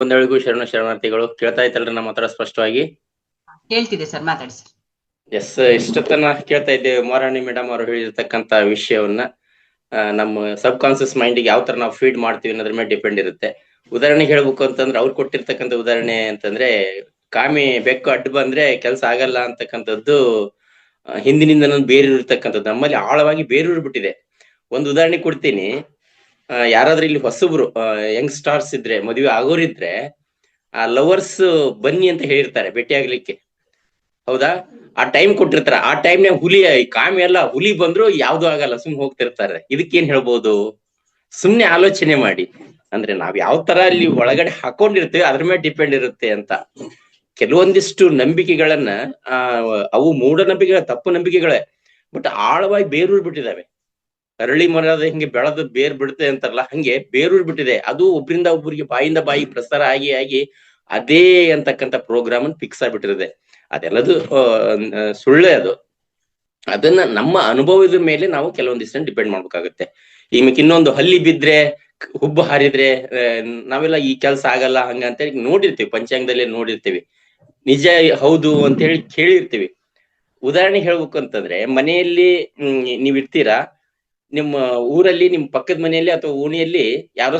ಕುಂದಳಿಗೂ ಶರಣಾರ್ಥಿಗಳು. ಕೇಳ್ತಾ ಇತ್ತಲ್ರಿ ನಮ್ಮ ಹತ್ರ ಸ್ಪಷ್ಟವಾಗಿ? ಕೇಳ್ತಿದೆ ಸರ್, ಮಾತಾಡಿ ಸರ್. ಎಸ್, ಇಷ್ಟೊತ್ತನ ಕೇಳ್ತಾ ಇದ್ದೇವೆ ಮಹಾರಾಣಿ ಮೇಡಮ್ ಅವರು ಹೇಳಿರ್ತಕ್ಕಂತ ವಿಷಯವನ್ನ. ನಮ್ಮ ಸಬ್ ಕಾನ್ಸಿಯಸ್ ಮೈಂಡ್ಗೆ ಯಾವ ತರ ನಾವು ಫೀಡ್ ಮಾಡ್ತೀವಿ ಅನ್ನೋದ್ರ ಮೇಲೆ ಡಿಪೆಂಡ್ ಇರುತ್ತೆ. ಉದಾಹರಣೆಗೆ ಹೇಳ್ಬೇಕು ಅಂತಂದ್ರೆ ಅವ್ರು ಕೊಟ್ಟಿರ್ತಕ್ಕಂಥ ಉದಾಹರಣೆ ಅಂತಂದ್ರೆ, ಕಾಮಿ ಬೆಕ್ಕು ಅಡ್ಡ ಬಂದ್ರೆ ಕೆಲಸ ಆಗಲ್ಲ ಅಂತಕ್ಕಂಥದ್ದು ಹಿಂದಿನಿಂದ ಬೇರೂರಿರ್ತಕ್ಕಂಥದ್ದು ನಮ್ಮಲ್ಲಿ ಆಳವಾಗಿ ಬೇರೂರಿ ಬಿಟ್ಟಿದೆ. ಒಂದು ಉದಾಹರಣೆ ಕೊಡ್ತೀನಿ. ಯಾರಾದ್ರೂ ಇಲ್ಲಿ ಹೊಸಬ್ರು ಯಂಗ್ ಸ್ಟಾರ್ಸ್ ಇದ್ರೆ, ಮದುವೆ ಆಗೋರಿದ್ರೆ, ಆ ಲವರ್ಸ್ ಬನ್ನಿ ಅಂತ ಹೇಳಿರ್ತಾರೆ ಭೇಟಿ ಆಗ್ಲಿಕ್ಕೆ. ಹೌದಾ? ಆ ಟೈಮ್ ಕೊಟ್ಟಿರ್ತಾರ. ಆ ಟೈಮ್ನಾಗ ಹುಲಿ ಕಾಮಿ ಎಲ್ಲ ಹುಲಿ ಬಂದ್ರು ಯಾವ್ದು ಆಗಲ್ಲ, ಸುಮ್ನೆ ಹೋಗ್ತಿರ್ತಾರೆ. ಇದಕ್ಕೇನ್ ಹೇಳ್ಬೋದು? ಸುಮ್ನೆ ಆಲೋಚನೆ ಮಾಡಿ. ಅಂದ್ರೆ ನಾವ್ ಯಾವ ತರ ಅಲ್ಲಿ ಒಳಗಡೆ ಹಾಕೊಂಡಿರ್ತೇವೆ ಅದ್ರ ಮೇಲೆ ಡಿಪೆಂಡ್ ಇರುತ್ತೆ ಅಂತ. ಕೆಲವೊಂದಿಷ್ಟು ನಂಬಿಕೆಗಳನ್ನ ಅವು ಮೂಢನಂಬಿಕೆ, ತಪ್ಪು ನಂಬಿಕೆಗಳೇ, ಬಟ್ ಆಳವಾಗಿ ಬೇರೂರ್ ಬಿಟ್ಟಿದಾವೆ. ಅರಳಿ ಮರದ ಹಿಂಗೆ ಬೆಳೆದು ಬೇರ್ ಬಿಡುತ್ತೆ ಅಂತಾರಲ್ಲ, ಹಂಗೆ ಬೇರೂರ್ ಬಿಟ್ಟಿದೆ. ಅದು ಒಬ್ರಿಂದ ಒಬ್ಬರಿಗೆ ಬಾಯಿಂದ ಬಾಯಿ ಪ್ರಸಾರ ಆಗಿ ಆಗಿ ಅದೇ ಅಂತಕ್ಕಂಥ ಪ್ರೋಗ್ರಾಮ್ ಅನ್ನು ಫಿಕ್ಸ್ ಆಗ್ಬಿಟ್ಟಿರುತ್ತೆ. ಅದೆಲ್ಲದು ಸುಳ್ಳೆ. ಅದನ್ನ ನಮ್ಮ ಅನುಭವದ ಮೇಲೆ ನಾವು ಕೆಲವೊಂದಿಷ್ಟ ಡಿಪೆಂಡ್ ಮಾಡ್ಬೇಕಾಗುತ್ತೆ. ಈಗ ಇನ್ನೊಂದು ಹಲ್ಲಿ ಬಿದ್ರೆ, ಹುಬ್ಬು ಹಾರಿದ್ರೆ ನಾವೆಲ್ಲ ಈ ಕೆಲಸ ಆಗಲ್ಲ ಹಂಗ ಅಂತೇಳಿ ನೋಡಿರ್ತೀವಿ, ಪಂಚಾಂಗದಲ್ಲಿ ನೋಡಿರ್ತೀವಿ. ನಿಜ ಹೌದು ಅಂತ ಹೇಳಿ ಕೇಳಿರ್ತೀವಿ. ಉದಾಹರಣೆ ಹೇಳ್ಬೇಕು ಅಂತಂದ್ರೆ, ಮನೆಯಲ್ಲಿ ನೀವ್ ಇರ್ತೀರಾ, ನಿಮ್ಮ ಊರಲ್ಲಿ ನಿಮ್ ಪಕ್ಕದ ಮನೆಯಲ್ಲಿ ಅಥವಾ ಓಣಿಯಲ್ಲಿ ಯಾರೋ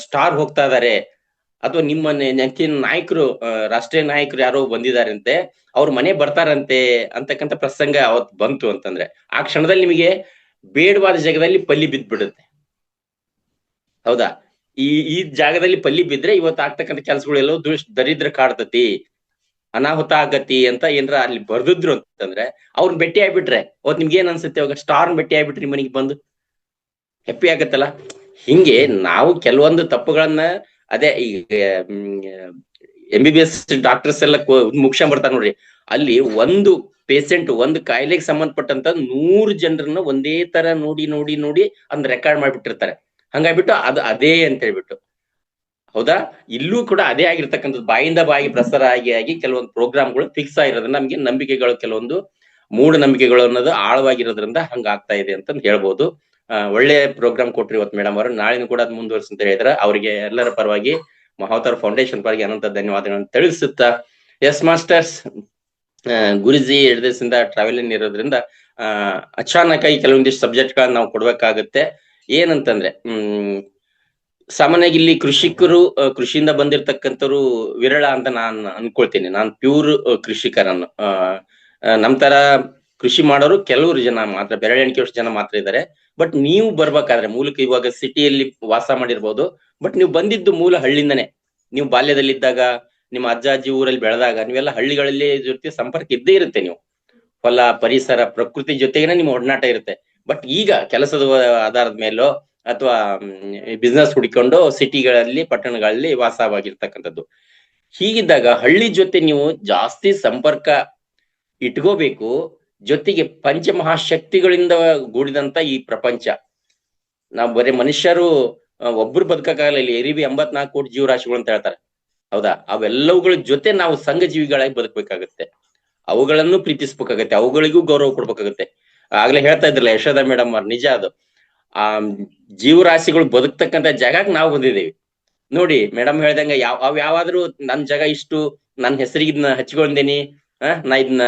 ಸ್ಟಾರ್ ಹೋಗ್ತಾ ಇದಾರೆ, ಅಥವಾ ನಿಮ್ಮ ನೆಚ್ಚಿನ ನಾಯಕರು, ರಾಷ್ಟ್ರೀಯ ನಾಯಕರು ಯಾರೋ ಬಂದಿದಾರಂತೆ, ಅವ್ರ ಮನೆ ಬರ್ತಾರಂತೆ ಅಂತಕ್ಕಂಥ ಪ್ರಸಂಗ ಅವತ್ ಬಂತು ಅಂತಂದ್ರೆ, ಆ ಕ್ಷಣದಲ್ಲಿ ನಿಮಗೆ ಬೇಡವಾದ ಜಾಗದಲ್ಲಿ ಪಲ್ಲಿ ಬಿದ್ದ್ಬಿಡುತ್ತೆ. ಹೌದಾ? ಈ ಜಾಗದಲ್ಲಿ ಪಲ್ಲಿ ಬಿದ್ರೆ ಇವತ್ತು ಆಗ್ತಕ್ಕಂಥ ಕೆಲಸಗಳೆಲ್ಲ ದರಿದ್ರ ಕಾಡ್ತತಿ, ಅನಾಹುತ ಆಗತಿ ಅಂತ ಏನ್ರ ಅಲ್ಲಿ ಬರ್ದಿದ್ರು ಅಂತಂದ್ರೆ, ಅವ್ರನ್ನ ಭೇಟಿ ಆಗ್ಬಿಟ್ರೆ ಅವತ್ ನಿಮ್ಗೆ ಏನ್ ಅನ್ಸುತ್ತೆ? ಅವಾಗ ಸ್ಟಾರ್ನ ಭೇಟಿ ಆಗ್ಬಿಟ್ರಿ ಮನೆಗೆ ಬಂದು ಹ್ಯಾಪಿ ಆಗತ್ತಲ್ಲ. ಹಿಂಗೆ ನಾವು ಕೆಲವೊಂದು ತಪ್ಪುಗಳನ್ನ, ಅದೇ ಈಗ MBBS ಡಾಕ್ಟರ್ಸ್ ಎಲ್ಲ ಮುಗಿಸ್ಕೊಂಡ್ ಬರ್ತಾರ ನೋಡ್ರಿ, ಅಲ್ಲಿ ಒಂದು ಪೇಷಂಟ್, ಒಂದು ಕಾಯಿಲೆಗೆ ಸಂಬಂಧಪಟ್ಟಂತ 100 ಜನರನ್ನ ಒಂದೇ ತರ ನೋಡಿ ನೋಡಿ ನೋಡಿ ಅದ್ ರೆಕಾರ್ಡ್ ಮಾಡ್ಬಿಟ್ಟಿರ್ತಾರೆ. ಹಂಗಾಗ್ಬಿಟ್ಟು ಅದು ಅದೇ ಅಂತ ಹೇಳ್ಬಿಟ್ಟು. ಹೌದಾ? ಇಲ್ಲೂ ಕೂಡ ಅದೇ ಆಗಿರ್ತಕ್ಕಂಥದ್ದು, ಬಾಯಿಂದ ಬಾಯಿ ಪ್ರಸಾರ ಆಗಿ ಆಗಿ ಕೆಲವೊಂದು ಪ್ರೋಗ್ರಾಮ್ಗಳು ಫಿಕ್ಸ್ ಆಗಿರೋದ್ರಿಂದ ನಮ್ಗೆ ನಂಬಿಕೆಗಳು, ಕೆಲವೊಂದು ಮೂಢನಂಬಿಕೆಗಳು ಅನ್ನೋದು ಆಳವಾಗಿರೋದ್ರಿಂದ ಹಂಗ ಆಗ್ತಾ ಇದೆ ಅಂತ ಹೇಳ್ಬೋದು. ಒಳ್ಳೆ ಪ್ರೋಗ್ರಾಮ್ ಕೊಟ್ರಿ ಇವತ್ತು ಮೇಡಮ್ ಅವರು. ನಾಳಿನೂ ಕೂಡ ಅದು ಮುಂದುವರ್ಸ ಅಂತ ಹೇಳಿದ್ರೆ ಅವರಿಗೆ ಎಲ್ಲರ ಪರವಾಗಿ, ಮಹಾವತಾರ ಫೌಂಡೇಶನ್ ಪರವಾಗಿ ಅನಂತ ಧನ್ಯವಾದಗಳನ್ನು ತಿಳಿಸುತ್ತಾ, ಎಸ್ ಮಾಸ್ಟರ್ಸ್, ಗುರುಜಿ 2 ದಿವಸದಿಂದ ಟ್ರಾವೆಲಿಂಗ್ ಇರೋದ್ರಿಂದ ಅಚಾನಕ್ ಆಗಿ ಕೆಲವೊಂದಿಷ್ಟು ಸಬ್ಜೆಕ್ಟ್ ಗಳನ್ನ ನಾವು ಕೊಡ್ಬೇಕಾಗುತ್ತೆ. ಏನಂತಂದ್ರೆ, ಸಾಮಾನ್ಯವಾಗಿ ಇಲ್ಲಿ ಕೃಷಿಕರು, ಕೃಷಿಯಿಂದ ಬಂದಿರ್ತಕ್ಕಂಥವ್ರು ವಿರಳ ಅಂತ ನಾನ್ ಅನ್ಕೊಳ್ತೀನಿ. ನಾನ್ ಪ್ಯೂರ್ ಕೃಷಿಕರನ್ನು. ನಮ್ ತರ ಕೃಷಿ ಮಾಡೋರು ಕೆಲವರು ಜನ ಮಾತ್ರ, ಬೆರಳೆಣಿಕೆಯಷ್ಟು ಜನ ಮಾತ್ರ ಇದ್ದಾರೆ. ಬಟ್ ನೀವು ಬರ್ಬೇಕಾದ್ರೆ ಮೂಲಕ, ಇವಾಗ ಸಿಟಿಯಲ್ಲಿ ವಾಸ ಮಾಡಿರ್ಬೋದು, ಬಟ್ ನೀವು ಬಂದಿದ್ದು ಮೂಲ ಹಳ್ಳಿಯಿಂದನೇ. ನೀವು ಬಾಲ್ಯದಲ್ಲಿದ್ದಾಗ, ನಿಮ್ಮ ಅಜ್ಜ ಅಜ್ಜಿ ಊರಲ್ಲಿ ಬೆಳೆದಾಗ ನೀವೆಲ್ಲ ಹಳ್ಳಿಗಳಲ್ಲಿ ಜೊತೆ ಸಂಪರ್ಕ ಇದ್ದೇ ಇರುತ್ತೆ. ನೀವು ಹೊಲ, ಪರಿಸರ, ಪ್ರಕೃತಿ ಜೊತೆಗೇನೆ ನಿಮ್ಮ ಒಡನಾಟ ಇರುತ್ತೆ. ಬಟ್ ಈಗ ಕೆಲಸದ ಆಧಾರದ ಮೇಲೋ ಅಥವಾ ಬಿಸ್ನೆಸ್ ಹುಡಿಕೊಂಡು ಸಿಟಿಗಳಲ್ಲಿ, ಪಟ್ಟಣಗಳಲ್ಲಿ ವಾಸವಾಗಿರ್ತಕ್ಕಂಥದ್ದು. ಹೀಗಿದ್ದಾಗ ಹಳ್ಳಿ ಜೊತೆ ನೀವು ಜಾಸ್ತಿ ಸಂಪರ್ಕ ಇಟ್ಕೋಬೇಕು. ಜೊತೆಗೆ ಪಂಚಮಹಾಶಕ್ತಿಗಳಿಂದ ಗೂಡಿದಂತ ಈ ಪ್ರಪಂಚ. ನಾವು ಬರೀ ಮನುಷ್ಯರು ಒಬ್ರು ಬದುಕಕ್ಕಾಗಲ್ಲ. ಇಲ್ಲಿ ಎರಿಬಿ 84 ಕೋಟಿ ಜೀವರಾಶಿಗಳು ಅಂತ ಹೇಳ್ತಾರೆ. ಹೌದಾ? ಅವೆಲ್ಲವುಗಳ ಜೊತೆ ನಾವು ಸಂಘ ಜೀವಿಗಳಾಗಿ ಬದುಕಬೇಕಾಗತ್ತೆ. ಅವುಗಳನ್ನು ಪ್ರೀತಿಸ್ಬೇಕಾಗತ್ತೆ, ಅವುಗಳಿಗೂ ಗೌರವ ಕೊಡ್ಬೇಕಾಗತ್ತೆ. ಆಗ್ಲೇ ಹೇಳ್ತಾ ಇದ್ರಲ್ಲ ಯಶೋಧ ಮೇಡಮ್ ಅವ್ರು, ನಿಜ ಅದು. ಆ ಜೀವರಾಶಿಗಳು ಬದುಕ್ತಕ್ಕಂಥ ಜಾಗಕ್ಕೆ ನಾವು ಬಂದಿದ್ದೀವಿ ನೋಡಿ. ಮೇಡಮ್ ಹೇಳ್ದಂಗ ಯಾವಾದ್ರೂ ನನ್ ಜಾಗ ಇಷ್ಟು, ನನ್ ಹೆಸರಿಗೆ ಇದನ್ನ ಹಚ್ಕೊಂಡೇನಿ, ನಾ ಇದನ್ನ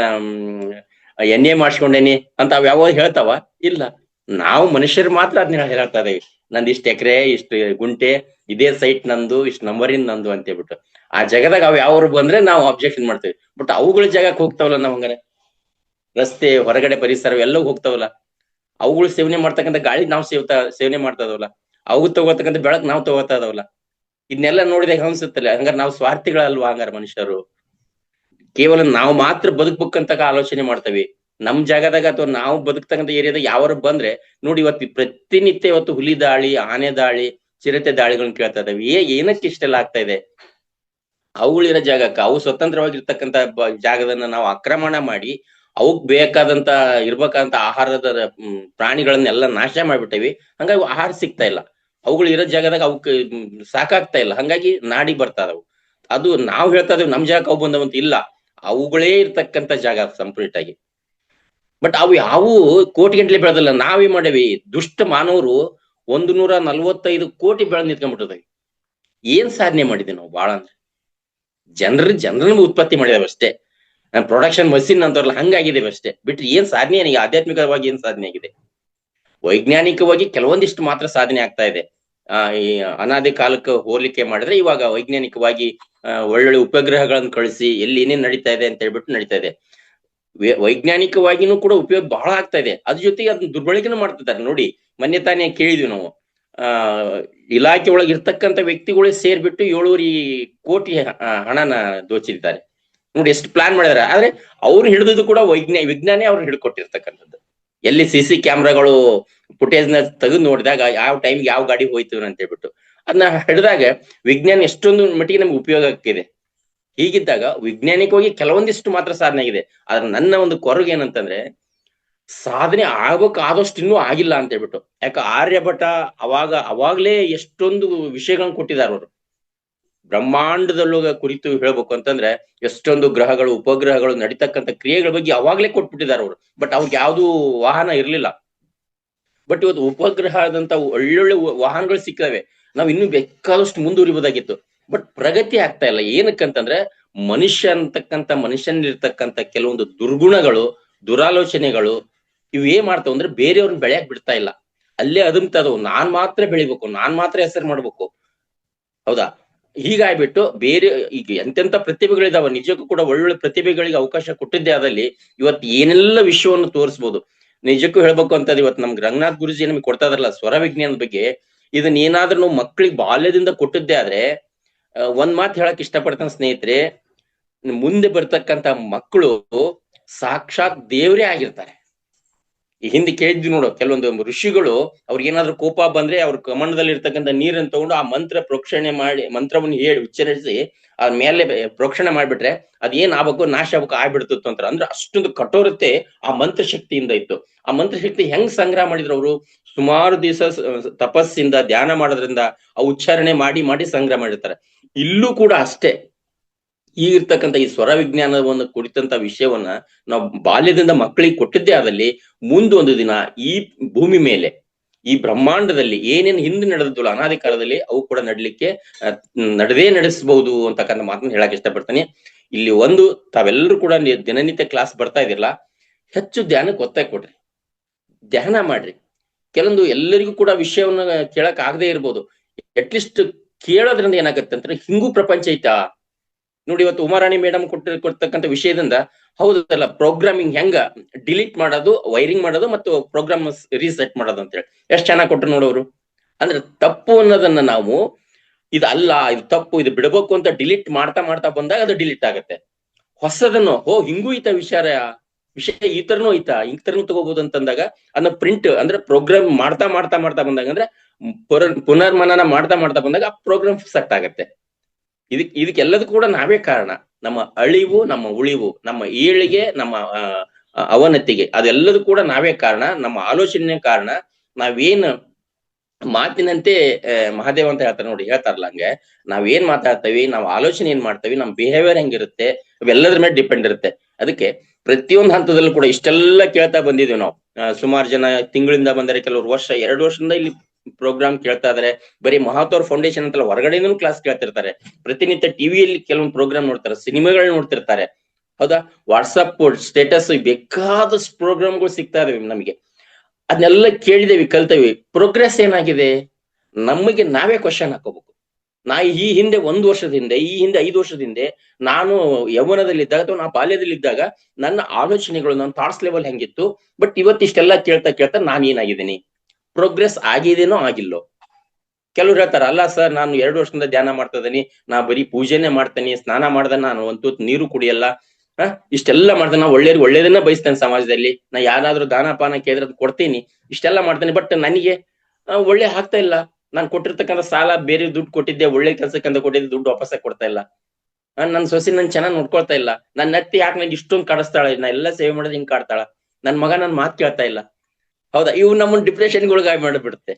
NA ಮಾಡ್ಸ್ಕೊಂಡೇನಿ ಅಂತ ಯಾವ ಹೇಳ್ತಾವ? ಇಲ್ಲ. ನಾವು ಮನುಷ್ಯರು ಮಾತ್ರ ಅದನ್ನ ಹೇಳ್ತಾ ಇದೇವಿ. ನಂದು ಇಷ್ಟು ಎಕರೆ, ಇಷ್ಟು ಗುಂಟೆ, ಇದೇ ಸೈಟ್ ನಂದು, ಇಷ್ಟು ನಂಬರಿನ್ ನಂದು ಅಂತ ಹೇಳ್ಬಿಟ್ಟು. ಆ ಜಾಗದಾಗ ಯಾವ ಬಂದ್ರೆ ನಾವು ಅಬ್ಜೆಕ್ಷನ್ ಮಾಡ್ತೇವೆ. ಬಟ್ ಅವುಗಳ ಜಾಗಕ್ಕೆ ಹೋಗ್ತಾವಲ್ಲ ನಾವ್, ಹಂಗಾರೆ ರಸ್ತೆ, ಹೊರಗಡೆ ಪರಿಸರ ಎಲ್ಲವೂ ಹೋಗ್ತಾವಲ್ಲ. ಅವುಗಳು ಸೇವನೆ ಮಾಡ್ತಕ್ಕಂಥ ಗಾಳಿ ನಾವು ಸೇವನೆ ಮಾಡ್ತಾ ಇದಾವಲ್ಲ, ಅವು ತಗೋತಕ್ಕಂಥ ಬೆಳಕ್ ನಾವು ತಗೋತಾ ಇದಾವಲ್ಲ. ಇದನ್ನೆಲ್ಲ ನೋಡಿದಾಗ ಅನ್ಸುತ್ತಲ್ಲ, ಹಂಗಾರೆ ನಾವು ಸ್ವಾರ್ಥಿಗಳಲ್ವಾ? ಹಂಗಾರೆ ಮನುಷ್ಯರು ಕೇವಲ ನಾವು ಮಾತ್ರ ಬದುಕ್ಬೇಕಂತ ಆಲೋಚನೆ ಮಾಡ್ತೇವೆ. ನಮ್ ಜಾಗದಾಗ ಅಥವಾ ನಾವು ಬದುಕ್ತಕ್ಕಂಥ ಏರಿಯಾದಾಗ ಯಾರು ಬಂದ್ರೆ ನೋಡಿ, ಪ್ರತಿನಿತ್ಯ ಹುಲಿ ದಾಳಿ, ಆನೆ ದಾಳಿ, ಚಿರತೆ ದಾಳಿಗಳನ್ನ ಕೇಳ್ತಾ ಇದಾವೆ. ಏನಕ್ಕೆ ಇಷ್ಟೆಲ್ಲ ಆಗ್ತಾ ಇದೆ? ಅವುಗಳಿರೋ ಜಾಗಕ್ಕೆ, ಅವು ಸ್ವತಂತ್ರವಾಗಿರ್ತಕ್ಕಂಥ ಜಾಗದನ್ನ ನಾವು ಆಕ್ರಮಣ ಮಾಡಿ ಅವಕ್ ಬೇಕಾದಂತ ಇರ್ಬೇಕಂತ ಆಹಾರದ ಪ್ರಾಣಿಗಳನ್ನೆಲ್ಲ ನಾಶ ಮಾಡ್ಬಿಟ್ಟೇವಿ. ಹಂಗಾಗಿ ಆಹಾರ ಸಿಗ್ತಾ ಇಲ್ಲ. ಅವುಗಳು ಇರೋ ಜಾಗದಾಗ ಅವಕ್ ಸಾಕಾಗ್ತಾ ಇಲ್ಲ. ಹಂಗಾಗಿ ನಾಡಿ ಬರ್ತಾ ಇದಾವು. ಅದು ನಾವು ಹೇಳ್ತಾ ಇದೇವಿ ನಮ್ ಜಾಗಕ್ಕೆ ಅವು ಬಂದವಂತ. ಇಲ್ಲ, ಅವುಗಳೇ ಇರ್ತಕ್ಕಂಥ ಜಾಗ ಕಂಪ್ಲೀಟ್ ಆಗಿ. ಬಟ್ ಅವು ಯಾವು ಕೋಟಿಗಂಟ್ಲೆ ಬೆಳೆದಲ್ಲ. ನಾವೇ ಮಾಡೇವಿ, ದುಷ್ಟ ಮಾನವರು 145 ಕೋಟಿ ಬೆಳೆದ್ ನಿಂತ್ಕೊಂಡ್ಬಿಟ್ಟದ. ಏನ್ ಸಾಧನೆ ಮಾಡಿದ್ವಿ ನಾವು? ಬಾಳ ಅಂದ್ರೆ ಜನರನ್ನ ಉತ್ಪತ್ತಿ ಮಾಡಿದಾವೆ ಅಷ್ಟೇ. ಪ್ರೊಡಕ್ಷನ್ ಮಷಿನ್ ಅಂತಾರಲ್ಲ ಹಂಗಾಗಿದ್ದೇವೆ ಅಷ್ಟೇ, ಬಿಟ್ರೆ ಏನ್ ಸಾಧನೆ ಏನಿಗೆ ಆಧ್ಯಾತ್ಮಿಕವಾಗಿ ಏನ್ ಸಾಧನೆ ಆಗಿದೆ? ವೈಜ್ಞಾನಿಕವಾಗಿ ಕೆಲವೊಂದಿಷ್ಟು ಮಾತ್ರ ಸಾಧನೆ ಆಗ್ತಾ ಇದೆ. ಈ ಅನಾದಿ ಕಾಲಕ್ಕೆ ಹೋಲಿಕೆ ಮಾಡಿದ್ರೆ ಇವಾಗ ವೈಜ್ಞಾನಿಕವಾಗಿ ಒಳ್ಳೊಳ್ಳೆ ಉಪಗ್ರಹಗಳನ್ನು ಕಳಿಸಿ ಎಲ್ಲಿ ಏನೇನ್ ನಡೀತಾ ಇದೆ ಅಂತ ಹೇಳ್ಬಿಟ್ಟು ನಡೀತಾ ಇದೆ. ವೈಜ್ಞಾನಿಕವಾಗಿನೂ ಕೂಡ ಉಪಯೋಗ ಬಹಳ ಆಗ್ತಾ ಇದೆ. ಅದ್ರ ಜೊತೆಗೆ ಅದನ್ನ ದುರ್ಬಳಕೆನೂ ಮಾಡ್ತಿದ್ದಾರೆ. ನೋಡಿ, ಮೊನ್ನೆ ತಾನೇ ಕೇಳಿದ್ವಿ ನಾವು, ಇಲಾಖೆ ಒಳಗೆ ಇರ್ತಕ್ಕಂಥ ವ್ಯಕ್ತಿಗಳೇ ಸೇರ್ಬಿಟ್ಟು 7 ಕೋಟಿ ಹಣನ ದೋಚಿದ್ದಾರೆ. ನೋಡಿ ಎಷ್ಟು ಪ್ಲಾನ್ ಮಾಡಿದಾರೆ. ಆದ್ರೆ ಅವ್ರು ಹಿಡಿದು ಕೂಡ ವಿಜ್ಞಾನಿ ಅವ್ರು ಹಿಡ್ಕೊಟ್ಟಿರ್ತಕ್ಕಂಥದ್ದು. ಎಲ್ಲಿ CC ಕ್ಯಾಮ್ರಾಗಳು ಫುಟೇಜ್ ನ ತೆಗೆದು ನೋಡಿದಾಗ ಯಾವ ಟೈಮ್ಗೆ ಯಾವ ಗಾಡಿ ಹೋಯ್ತು ಅಂತ ಹೇಳ್ಬಿಟ್ಟು ಅದನ್ನ ಹಿಡಿದಾಗ ವಿಜ್ಞಾನ ಎಷ್ಟೊಂದು ಮಟ್ಟಿಗೆ ನಮ್ಗೆ ಉಪಯೋಗ ಆಗ್ತಿದೆ. ಹೀಗಿದ್ದಾಗ ವೈಜ್ಞಾನಿಕವಾಗಿ ಕೆಲವೊಂದಿಷ್ಟು ಮಾತ್ರ ಸಾಧನೆ ಆಗಿದೆ. ಆದ್ರೆ ನನ್ನ ಒಂದು ಕೊರಗು ಏನಂತಂದ್ರೆ, ಸಾಧನೆ ಆದಷ್ಟು ಇನ್ನೂ ಆಗಿಲ್ಲ ಅಂತ ಹೇಳ್ಬಿಟ್ಟು. ಯಾಕೆ ಆರ್ಯಭಟ ಅವಾಗ್ಲೇ ಎಷ್ಟೊಂದು ವಿಷಯಗಳನ್ನ ಕೊಟ್ಟಿದ್ದಾರೆ ಅವರು. ಬ್ರಹ್ಮಾಂಡದಲ್ಲೂ ಕುರಿತು ಹೇಳ್ಬೇಕು ಅಂತಂದ್ರೆ ಎಷ್ಟೊಂದು ಗ್ರಹಗಳು ಉಪಗ್ರಹಗಳು ನಡೀತಕ್ಕಂಥ ಕ್ರಿಯೆಗಳ ಬಗ್ಗೆ ಅವಾಗ್ಲೇ ಕೊಟ್ಬಿಟ್ಟಿದ್ದಾರೆ ಅವರು. ಬಟ್ ಅವ್ರಿಗೆ ಯಾವ್ದು ವಾಹನ ಇರ್ಲಿಲ್ಲ. ಬಟ್ ಇವತ್ತು ಉಪಗ್ರಹದಂತ ಒಳ್ಳೊಳ್ಳೆ ವಾಹನಗಳು ಸಿಕ್ಕವೆ. ನಾವ್ ಇನ್ನೂ ಬೇಕಾದಷ್ಟು ಮುಂದುವರಿಬಹುದಾಗಿತ್ತು. ಬಟ್ ಪ್ರಗತಿ ಆಗ್ತಾ ಇಲ್ಲ. ಏನಕ್ಕಂತಂದ್ರೆ ಮನುಷ್ಯನಿರ್ತಕ್ಕಂಥ ಕೆಲವೊಂದು ದುರ್ಗುಣಗಳು, ದುರಾಲೋಚನೆಗಳು ಇವೇನ್ ಮಾಡ್ತಾವ ಅಂದ್ರೆ ಬೇರೆಯವ್ರನ್ನ ಬೆಳೆಯಕ್ ಬಿಡ್ತಾ ಇಲ್ಲ. ಅಲ್ಲೇ ಅದುಮ್ತದವು. ನಾನ್ ಮಾತ್ರ ಬೆಳಿಬೇಕು, ನಾನ್ ಮಾತ್ರ ಹೆಸರು ಮಾಡ್ಬೇಕು. ಹೌದಾ? ಹೀಗಾಗ್ಬಿಟ್ಟು ಬೇರೆ ಈಗ ಎಂತೆಂತ ಪ್ರತಿಭೆಗಳಿದಾವ. ನಿಜಕ್ಕೂ ಕೂಡ ಒಳ್ಳೊಳ್ಳೆ ಪ್ರತಿಭೆಗಳಿಗೆ ಅವಕಾಶ ಕೊಟ್ಟಿದ್ದೆ ಆದಲ್ಲಿ ಇವತ್ತು ಏನೆಲ್ಲ ವಿಶ್ವವನ್ನು ತೋರಿಸ್ಬೋದು. ನಿಜಕ್ಕೂ ಹೇಳ್ಬೇಕು ಅಂತದ್ ಇವತ್ತು ನಮ್ಗೆ ರಂಗನಾಥ್ ಗುರುಜಿ ನಮ್ಗೆ ಕೊಡ್ತಾ ಇದಾರಲ್ಲ ಸ್ವರ ವಿಜ್ಞಾನದ ಬಗ್ಗೆ, ಇದನ್ನ ಏನಾದ್ರೂ ನಾವು ಮಕ್ಕಳಿಗೆ ಬಾಲ್ಯದಿಂದ ಕೊಟ್ಟಿದ್ದೆ ಆದ್ರೆ ಒಂದ್ ಮಾತು ಹೇಳಕ್ ಇಷ್ಟಪಡ್ತಾನೆ ಸ್ನೇಹಿತರೆ, ಮುಂದೆ ಬರ್ತಕ್ಕಂಥ ಮಕ್ಕಳು ಸಾಕ್ಷಾತ್ ದೇವರೇ ಆಗಿರ್ತಾರೆ. ಈ ಹಿಂದೆ ಕೇಳಿದ್ವಿ ನೋಡು, ಕೆಲವೊಂದು ಋಷಿಗಳು ಅವ್ರಿಗೆ ಏನಾದ್ರು ಕೋಪ ಬಂದ್ರೆ ಅವ್ರ ಕಮಂಡದಲ್ಲಿ ಇರ್ತಕ್ಕಂಥ ನೀರನ್ನು ತಗೊಂಡು ಆ ಮಂತ್ರ ಪ್ರೋಕ್ಷಣೆ ಮಾಡಿ, ಮಂತ್ರವನ್ನು ಹೇಳಿ ಉಚ್ಚರಿಸಿ ಅದ್ರ ಮೇಲೆ ಪ್ರೋಕ್ಷಣೆ ಮಾಡ್ಬಿಟ್ರೆ ಅದ್ ಏನ್ ಆಗ್ಬೇಕು, ನಾಶ ಆಗ್ಬೇಕು ಆಗ್ಬಿಡ್ತಿತ್ತು ಅಂತ. ಅಂದ್ರೆ ಅಷ್ಟೊಂದು ಕಠೋರತೆ ಆ ಮಂತ್ರ ಶಕ್ತಿಯಿಂದ ಇತ್ತು. ಆ ಮಂತ್ರ ಶಕ್ತಿ ಹೆಂಗ್ ಸಂಗ್ರಹ ಮಾಡಿದ್ರು ಅವರು? ಸುಮಾರು ದಿವಸ ತಪಸ್ಸಿಂದ ಧ್ಯಾನ ಮಾಡೋದ್ರಿಂದ ಆ ಉಚ್ಚಾರಣೆ ಮಾಡಿ ಸಂಗ್ರಹ ಮಾಡಿರ್ತಾರೆ. ಇಲ್ಲೂ ಕೂಡ ಅಷ್ಟೇ. ಈಗಿರ್ತಕ್ಕಂಥ ಈ ಸ್ವರ ವಿಜ್ಞಾನವನ್ನು ಕುರಿತಂತ ವಿಷಯವನ್ನ ನಾವು ಬಾಲ್ಯದಿಂದ ಮಕ್ಕಳಿಗೆ ಕೊಟ್ಟಿದ್ದೇ ಆದಲ್ಲಿ ಮುಂದೊಂದು ದಿನ ಈ ಭೂಮಿ ಮೇಲೆ, ಈ ಬ್ರಹ್ಮಾಂಡದಲ್ಲಿ ಏನೇನು ಹಿಂದೆ ನಡೆದಿಲ್ಲ ಅನಾದಿ ಕಾಲದಲ್ಲಿ ಅವು ಕೂಡ ನಡೆಸಬಹುದು ಅಂತಕ್ಕಂಥ ಮಾತನ್ನ ಹೇಳಕ್ ಇಷ್ಟಪಡ್ತೀನಿ. ಇಲ್ಲಿ ಒಂದು, ತಾವೆಲ್ಲರೂ ಕೂಡ ದಿನನಿತ್ಯ ಕ್ಲಾಸ್ ಬರ್ತಾ ಇದಿರಲ್ಲ, ಹೆಚ್ಚು ಧ್ಯಾನಕ್ಕೆ ಒತ್ತಾಯ ಕೊಡ್ರಿ, ಧ್ಯಾನ ಮಾಡ್ರಿ. ಕೆಲವೊಂದು ಎಲ್ಲರಿಗೂ ಕೂಡ ವಿಷಯವನ್ನ ಕೇಳಕ್ ಆಗದೆ ಇರ್ಬೋದು. ಅಟ್ಲೀಸ್ಟ್ ಕೇಳೋದ್ರಿಂದ ಏನಾಗತ್ತೆ ಅಂದ್ರೆ ಹಿಂಗೂ ಪ್ರಪಂಚ ಐತಾ. ನೋಡಿ, ಇವತ್ತು ಉಮಾರಾಣಿ ಮೇಡಮ್ ಕೊಡ್ತಕ್ಕಂಥ ವಿಷಯದಿಂದ ಹೌದಲ್ಲ, ಪ್ರೋಗ್ರಾಮಿಂಗ್ ಹೆಂಗ ಡಿಲೀಟ್ ಮಾಡೋದು, ವೈರಿಂಗ್ ಮಾಡೋದು ಮತ್ತು ಪ್ರೋಗ್ರಾಮ್ ರೀಸೆಟ್ ಮಾಡೋದು ಅಂತ ಹೇಳಿ ಎಷ್ಟು ಚೆನ್ನಾಗಿ ಕೊಟ್ಟರು ನೋಡೋರು. ಅಂದ್ರೆ ತಪ್ಪು ಅನ್ನೋದನ್ನ ನಾವು ಇದು ತಪ್ಪು, ಇದು ಬಿಡಬೇಕು ಅಂತ ಡಿಲೀಟ್ ಮಾಡ್ತಾ ಬಂದಾಗ ಅದು ಡಿಲೀಟ್ ಆಗತ್ತೆ. ಹೊಸದನ್ನು ಹಿಂಗೂ ಐತ ವಿಷಯ ಈ ತರನೂ ಐತಾ, ಈ ತರನು ತಗೋಬಹುದು ಅಂತಂದಾಗ ಅದನ್ನ ಪ್ರಿಂಟ್ ಅಂದ್ರೆ ಪ್ರೋಗ್ರಾಮ್ ಮಾಡ್ತಾ ಬಂದಾಗ ಅಂದ್ರೆ ಪುನರ್ಮನನ ಮಾಡ್ತಾ ಬಂದಾಗ ಆ ಪ್ರೋಗ್ರಾಮ್ ಸೆಟ್ ಆಗತ್ತೆ. ಇದಕ್ಕೆಲ್ಲದಕ್ಕೂ ಕೂಡ ನಾವೇ ಕಾರಣ. ನಮ್ಮ ಅಳಿವು, ನಮ್ಮ ಉಳಿವು, ನಮ್ಮ ಏಳಿಗೆ, ನಮ್ಮ ಅವನತಿಗೆ ಅದೆಲ್ಲದೂ ಕೂಡ ನಾವೇ ಕಾರಣ. ನಮ್ಮ ಆಲೋಚನೆ ಕಾರಣ. ನಾವೇನ್ ಮಾತಿನಂತೆ ಮಹಾದೇವ್ ಅಂತ ಹೇಳ್ತಾರಲ್ಲ ಹಂಗೆ ನಾವೇನ್ ಮಾತಾಡ್ತೇವಿ, ನಾವ್ ಆಲೋಚನೆ ಏನ್ ಮಾಡ್ತೇವಿ, ನಮ್ ಬಿಹೇವಿಯರ್ ಹೆಂಗಿರುತ್ತೆ, ಇವೆಲ್ಲದ್ರ ಮೇಲೆ ಡಿಪೆಂಡ್ ಇರುತ್ತೆ. ಅದಕ್ಕೆ ಪ್ರತಿಯೊಂದು ಹಂತದಲ್ಲೂ ಕೂಡ ಇಷ್ಟೆಲ್ಲ ಕೇಳ್ತಾ ಬಂದಿದ್ದೀವಿ ನಾವು. ಸುಮಾರು ಜನ ತಿಂಗಳಿಂದ ಬಂದರೆ, ಕೆಲವರು 2 ವರ್ಷದಿಂದ ಇಲ್ಲಿ ಪ್ರೋಗ್ರಾಮ್ ಕೇಳ್ತಾ ಇದಾರೆ. ಬರೀ ಮಹಾತೋರ್ ಫೌಂಡೇಶನ್ ಅಂತಲ್ಲ, ಹೊರಗಡೆನೂ ಕ್ಲಾಸ್ ಕೇಳ್ತಿರ್ತಾರೆ. ಪ್ರತಿನಿತ್ಯ ಟಿವಿಯಲ್ಲಿ ಕೆಲವೊಂದು ಪ್ರೋಗ್ರಾಮ್ ನೋಡ್ತಾರೆ, ಸಿನಿಮಾಗಳು ನೋಡ್ತಿರ್ತಾರೆ. ಹೌದಾ? ವಾಟ್ಸಪ್ ಸ್ಟೇಟಸ್ ಬೇಕಾದಷ್ಟು ಪ್ರೋಗ್ರಾಮ್ಗಳು ಸಿಗ್ತಾ ಇದಾವೆ ನಮಗೆ. ಅದನ್ನೆಲ್ಲ ಕೇಳಿದೇವಿ, ಕಲ್ತೇವಿ. ಪ್ರೋಗ್ರೆಸ್ ಏನಾಗಿದೆ? ನಮಗೆ ನಾವೇ ಕ್ವಶನ್ ಹಾಕೋಬೇಕು. ಈ ಹಿಂದೆ 1 ವರ್ಷದ ಹಿಂದೆ, ಈ ಹಿಂದೆ 5 ವರ್ಷದ ಹಿಂದೆ ನಾನು ಯೌವನದಲ್ಲಿದ್ದಾಗ ಅಥವಾ ನಾ ಬಾಲ್ಯದಲ್ಲಿದ್ದಾಗ ನನ್ನ ಆಲೋಚನೆಗಳು, ನನ್ನ ಥಾಟ್ಸ್ ಲೆವೆಲ್ ಹೆಂಗಿತ್ತು. ಬಟ್ ಇವತ್ತಿಷ್ಟೆಲ್ಲ ಕೇಳ್ತಾ ನಾನು ಏನಾಗಿದ್ದೀನಿ? ಪ್ರೋಗ್ರೆಸ್ ಆಗಿದೇನೋ ಆಗಿಲ್ಲೋ? ಕೆಲವ್ರು ಹೇಳ್ತಾರ, ಅಲ್ಲ ಸರ್ ನಾನು 2 ವರ್ಷದಿಂದ ಧ್ಯಾನ ಮಾಡ್ತಾ ಇದೀನಿ, ನಾ ಬರೀ ಪೂಜೆನೆ ಮಾಡ್ತೇನೆ, ಸ್ನಾನ ಮಾಡ್ದೆ, ನಾನು ಒಂದು ನೀರು ಕುಡಿಯಲ್ಲ, ಇಷ್ಟೆಲ್ಲ ಮಾಡ್ತೇನೆ, ನಾ ಒಳ್ಳೇದನ್ನ ಬಯಸ್ತೇನೆ ಸಮಾಜದಲ್ಲಿ, ನಾ ಯಾರಾದ್ರೂ ದಾನ ಪಾನ ಕೇಳಿದ್ರೆ ಅದು ಕೊಡ್ತೀನಿ, ಇಷ್ಟೆಲ್ಲ ಮಾಡ್ತೇನೆ. ಬಟ್ ನನಗೆ ಒಳ್ಳೆ ಆಗ್ತಾ ಇಲ್ಲ. ನಾನು ಕೊಟ್ಟಿರ್ತಕ್ಕಂಥ ಸಾಲ, ಬೇರೆ ದುಡ್ಡು ಕೊಟ್ಟಿದ್ದೆ, ಒಳ್ಳೆ ಕೆಲ್ಸಕ್ಕಂತ ಕೊಟ್ಟಿದ್ದೆ, ದುಡ್ಡು ವಾಪಸ್ ಕೊಡ್ತಾ ಇಲ್ಲ. ನನ್ ಸೊಸಿ ನನ್ ಚೆನ್ನಾಗಿ ನೋಡ್ಕೊಳ್ತಾ ಇಲ್ಲ. ನನ್ನ ಅತ್ತಿ ಯಾಕೆ ನಂಗೆ ಇಷ್ಟೊಂದು ಕಾಡಿಸ್ತಾಳ, ನಾ ಎಲ್ಲ ಸೇವೆ ಮಾಡೋದು ಹಿಂಗ್ ಕಾಡ್ತಾಳ, ನನ್ ಮಗ ನನ್ ಮಾತು ಕೇಳ್ತಾ ಇಲ್ಲ. ಹೌದಾ? ಇವು ನಮ್ಮನ್ನ ಡಿಪ್ರೆಷನ್ಗೊಳಗಾಗಿ ಮಾಡಿಬಿಡುತ್ತೆ.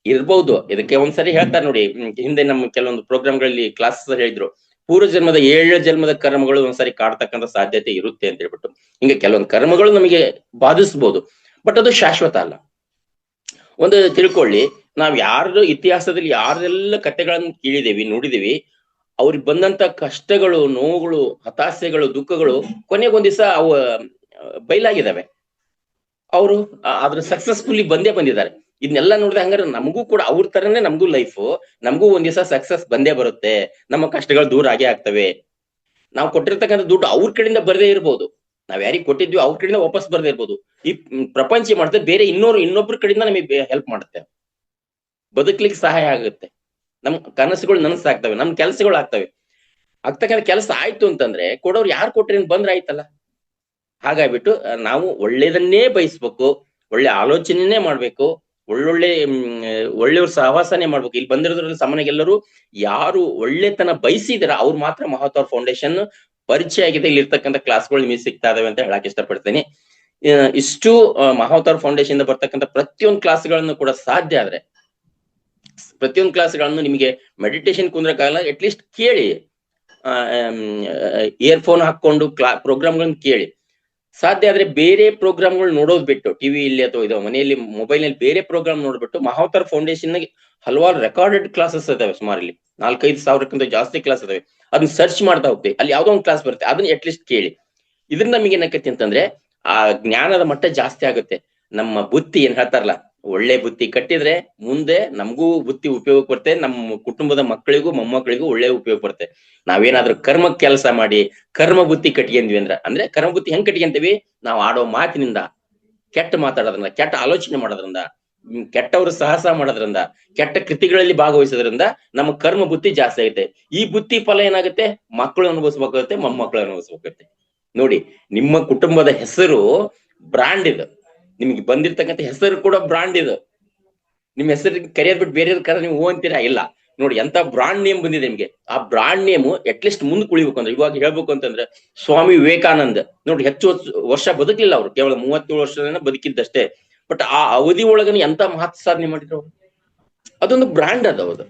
ಇರ್ಬಹುದು. ಇದಕ್ಕೆ ಒಂದ್ಸರಿ ಹೇಳ್ತಾರೆ ನೋಡಿ, ಹಿಂದೆ ನಮ್ಮ ಕೆಲವೊಂದು ಪ್ರೋಗ್ರಾಮ್ಗಳಲ್ಲಿ ಕ್ಲಾಸ್ ಹೇಳಿದ್ರು, ಪೂರ್ವ ಜನ್ಮದ 7 ಜನ್ಮದ ಕರ್ಮಗಳು ಒಂದ್ಸರಿ ಕಾಡ್ತಕ್ಕಂಥ ಸಾಧ್ಯತೆ ಇರುತ್ತೆ ಅಂತ ಹೇಳ್ಬಿಟ್ಟು. ಹಿಂಗೆ ಕೆಲವೊಂದು ಕರ್ಮಗಳು ನಮಗೆ ಬಾಧಿಸ್ಬೋದು, ಬಟ್ ಅದು ಶಾಶ್ವತ ಅಲ್ಲ. ಒಂದು ತಿಳ್ಕೊಳ್ಳಿ, ನಾವ್ ಇತಿಹಾಸದಲ್ಲಿ ಯಾರೆಲ್ಲ ಕಥೆಗಳನ್ನು ಕೇಳಿದೇವಿ, ನೋಡಿದೇವಿ, ಅವ್ರಿಗೆ ಬಂದಂತ ಕಷ್ಟಗಳು, ನೋವುಗಳು, ಹತಾಶೆಗಳು, ದುಃಖಗಳು ಕೊನೆಗೊಂದ್ ದಿವಸ ಅವು ಬಯಲಾಗಿದ್ದಾವೆ. ಅವರು ಅದ್ರ ಸಕ್ಸಸ್ಫುಲಿ ಬಂದೇ ಬಂದಿದ್ದಾರೆ. ಇದನ್ನೆಲ್ಲ ನೋಡಿದ್ರೆ ಹಂಗಾರೆ ನಮಗೂ ಕೂಡ ಅವ್ರ ತರನೇ ನಮಗೂ ಲೈಫ್, ನಮಗೂ ಒಂದ್ ದಿವಸ ಸಕ್ಸಸ್ ಬಂದೇ ಬರುತ್ತೆ, ನಮ್ಮ ಕಷ್ಟಗಳು ದೂರ ಆಗೇ ಆಗ್ತವೆ. ನಾವು ಕೊಟ್ಟಿರ್ತಕ್ಕಂಥ ದುಡ್ಡು ಅವ್ರ ಕಡೆಯಿಂದ ಬರದೇ ಇರ್ಬೋದು, ನಾವ್ ಯಾರಿಗ್ ಕೊಟ್ಟಿದ್ವಿ ಅವ್ರ ಕಡೆಯಿಂದ ವಾಪಸ್ ಬರದೇ ಇರ್ಬೋದು. ಈ ಪ್ರಪಂಚ ಮಾಡ್ತದೆ ಬೇರೆ ಇನ್ನೊಬ್ರ ಕಡೆಯಿಂದ ನಮಗೆ ಹೆಲ್ಪ್ ಮಾಡುತ್ತೆ, ಬದುಕ್ಲಿಕ್ಕೆ ಸಹಾಯ ಆಗುತ್ತೆ, ನಮ್ ಕನಸುಗಳು ನನಸಾಗ್ತವೆ, ನಮ್ ಕೆಲಸಗಳು ಆಗ್ತವೆ. ಆಗ್ತಕ್ಕಂಥ ಕೆಲಸ ಆಯ್ತು ಅಂತಂದ್ರೆ ಕೊಡೋರು ಯಾರು ಕೊಟ್ರಿ ಬಂದ್ರೆ ಆಯ್ತಲ್ಲ. ಹಾಗಾಗ್ಬಿಟ್ಟು ನಾವು ಒಳ್ಳೇದನ್ನೇ ಬಯಸ್ಬೇಕು, ಒಳ್ಳೆ ಆಲೋಚನೆನೇ ಮಾಡ್ಬೇಕು, ಒಳ್ಳೆಯವ್ರ ಸಹವಾಸನೆ ಮಾಡ್ಬೇಕು. ಇಲ್ಲಿ ಬಂದಿರೋದ್ರಲ್ಲಿ ಸಾಮಾನ್ಯ ಎಲ್ಲರೂ ಯಾರು ಒಳ್ಳೆತನ ಬಯಸಿದಾರ ಅವ್ರು ಮಾತ್ರ ಮಹಾವತಾರ್ ಫೌಂಡೇಶನ್ ಪರಿಚಯ ಆಗಿದೆ. ಇಲ್ಲಿ ಇರ್ತಕ್ಕಂಥ ಕ್ಲಾಸ್ಗಳು ನಿಮಗೆ ಸಿಗ್ತಾ ಇದಾವೆ ಅಂತ ಹೇಳಕ್ ಇಷ್ಟಪಡ್ತೇನೆ. ಇಷ್ಟು ಮಹಾವತಾರ್ ಫೌಂಡೇಶನ್ ಇಂದ ಬರ್ತಕ್ಕಂಥ ಪ್ರತಿಯೊಂದು ಕ್ಲಾಸ್ಗಳನ್ನು ಕೂಡ ಸಾಧ್ಯ ಆದ್ರೆ, ಪ್ರತಿಯೊಂದು ಕ್ಲಾಸ್ಗಳನ್ನು ನಿಮಗೆ ಮೆಡಿಟೇಷನ್ ಕುಂದ್ರಕ್ಕಾಗಲ್ಲ, ಅಟ್ಲೀಸ್ಟ್ ಕೇಳಿ, ಇಯರ್ಫೋನ್ ಹಾಕೊಂಡು ಪ್ರೋಗ್ರಾಮ್ಗಳನ್ನ ಕೇಳಿ. ಸಾಧ್ಯ ಆದ್ರೆ ಬೇರೆ ಪ್ರೋಗ್ರಾಮ್ಗಳು ನೋಡೋದ್ ಬಿಟ್ಟು, ಟಿವಿ ಇಲ್ಲಿ ಅಥವಾ ಇದು ಮನೆಯಲ್ಲಿ ಮೊಬೈಲ್ ನಲ್ಲಿ ಬೇರೆ ಪ್ರೋಗ್ರಾಮ್ ನೋಡ್ಬಿಟ್ಟು, ಮಹಾವತಾರ್ ಫೌಂಡೇಶನ್ ಹಲವಾರು ರೆಕಾರ್ಡೆಡ್ ಕ್ಲಾಸಸ್ ಇದಾವೆ, ಸುಮಾರು ಇಲ್ಲಿ 4-5 ಸಾವಿರಕ್ಕಿಂತ ಜಾಸ್ತಿ ಕ್ಲಾಸ್ ಇದಾವೆ. ಅದನ್ನ ಸರ್ಚ್ ಮಾಡ್ತಾ ಹೋಗ್ತೀವಿ, ಅಲ್ಲಿ ಯಾವ್ದೋ ಒಂದು ಕ್ಲಾಸ್ ಬರುತ್ತೆ, ಅದನ್ನ ಅಟ್ಲೀಸ್ಟ್ ಕೇಳಿ. ಇದ್ರಿಂದ ನಮಗೆ ಏನಾಕತಿ ಅಂತಂದ್ರೆ ಆ ಜ್ಞಾನದ ಮಟ್ಟ ಜಾಸ್ತಿ ಆಗುತ್ತೆ. ನಮ್ಮ ಬುತ್ತಿ ಏನ್ ಹೇಳ್ತಾರಲ್ಲ, ಒಳ್ಳೆ ಬುತ್ತಿ ಕಟ್ಟಿದ್ರೆ ಮುಂದೆ ನಮಗೂ ಬುತ್ತಿ ಉಪಯೋಗ ಬರುತ್ತೆ, ನಮ್ಮ ಕುಟುಂಬದ ಮಕ್ಕಳಿಗೂ ಮೊಮ್ಮಕ್ಕಳಿಗೂ ಒಳ್ಳೆ ಉಪಯೋಗ ಬರುತ್ತೆ. ನಾವೇನಾದ್ರೂ ಕರ್ಮ ಕೆಲಸ ಮಾಡಿ ಕರ್ಮ ಬುತ್ತಿ ಕಟ್ಕೊಂಡ್ವಿ ಅಂದ್ರೆ ಕರ್ಮ ಬುತ್ತಿ ಹೆಂಗ್ ಕಟ್ಕೊಂತೀವಿ? ನಾವು ಆಡೋ ಮಾತಿನಿಂದ, ಕೆಟ್ಟ ಮಾತಾಡೋದ್ರಿಂದ, ಕೆಟ್ಟ ಆಲೋಚನೆ ಮಾಡೋದ್ರಿಂದ, ಕೆಟ್ಟವ್ರ ಸಾಹಸ ಮಾಡೋದ್ರಿಂದ, ಕೆಟ್ಟ ಕೃತಿಗಳಲ್ಲಿ ಭಾಗವಹಿಸೋದ್ರಿಂದ ನಮ್ಮ ಕರ್ಮ ಬುತ್ತಿ ಜಾಸ್ತಿ ಆಗುತ್ತೆ. ಈ ಬುತ್ತಿ ಫಲ ಏನಾಗುತ್ತೆ? ಮಕ್ಕಳು ಅನುಭವಿಸ್ಬೇಕಾಗುತ್ತೆ, ಮೊಮ್ಮಕ್ಕಳು ಅನುಭವಿಸ್ಬೇಕಾಗುತ್ತೆ. ನೋಡಿ, ನಿಮ್ಮ ಕುಟುಂಬದ ಹೆಸರು ಬ್ರಾಂಡ್ ಇದು, ನಿಮ್ಗೆ ಬಂದಿರ್ತಕ್ಕಂಥ ಹೆಸರು ಕೂಡ ಬ್ರಾಂಡ್ ಇದು. ನಿಮ್ ಹೆಸರು ಕರೆಯೋದ್ ಬಿಟ್ಟು ಬೇರೆ ಕರೆ ನೀವು ಹೂ ಅಂತೀರಾ? ಇಲ್ಲ. ನೋಡಿ ಎಂತ ಬ್ರಾಂಡ್ ನೇಮ್ ಬಂದಿದೆ ನಿಮ್ಗೆ. ಆ ಬ್ರಾಂಡ್ ನೇಮ್ ಅಟ್ಲೀಸ್ಟ್ ಮುಂದೆ ಕುಳಿಬೇಕು ಅಂದ್ರೆ, ಇವಾಗ ಹೇಳ್ಬೇಕು ಅಂತಂದ್ರೆ ಸ್ವಾಮಿ ವಿವೇಕಾನಂದ ನೋಡಿ, ಹೆಚ್ಚು ವರ್ಷ ಬದುಕಲಿಲ್ಲ ಅವ್ರು, ಕೇವಲ 37 ವರ್ಷದ ಬದುಕಿದ್ದಷ್ಟೇ. ಬಟ್ ಆ ಅವಧಿ ಒಳಗನೆ ಎಂತ ಮಹತ್ ಸಾಧನೆ ಮಾಡಿದ್ರು. ಅದೊಂದು ಬ್ರಾಂಡ್ ಅದೌದು,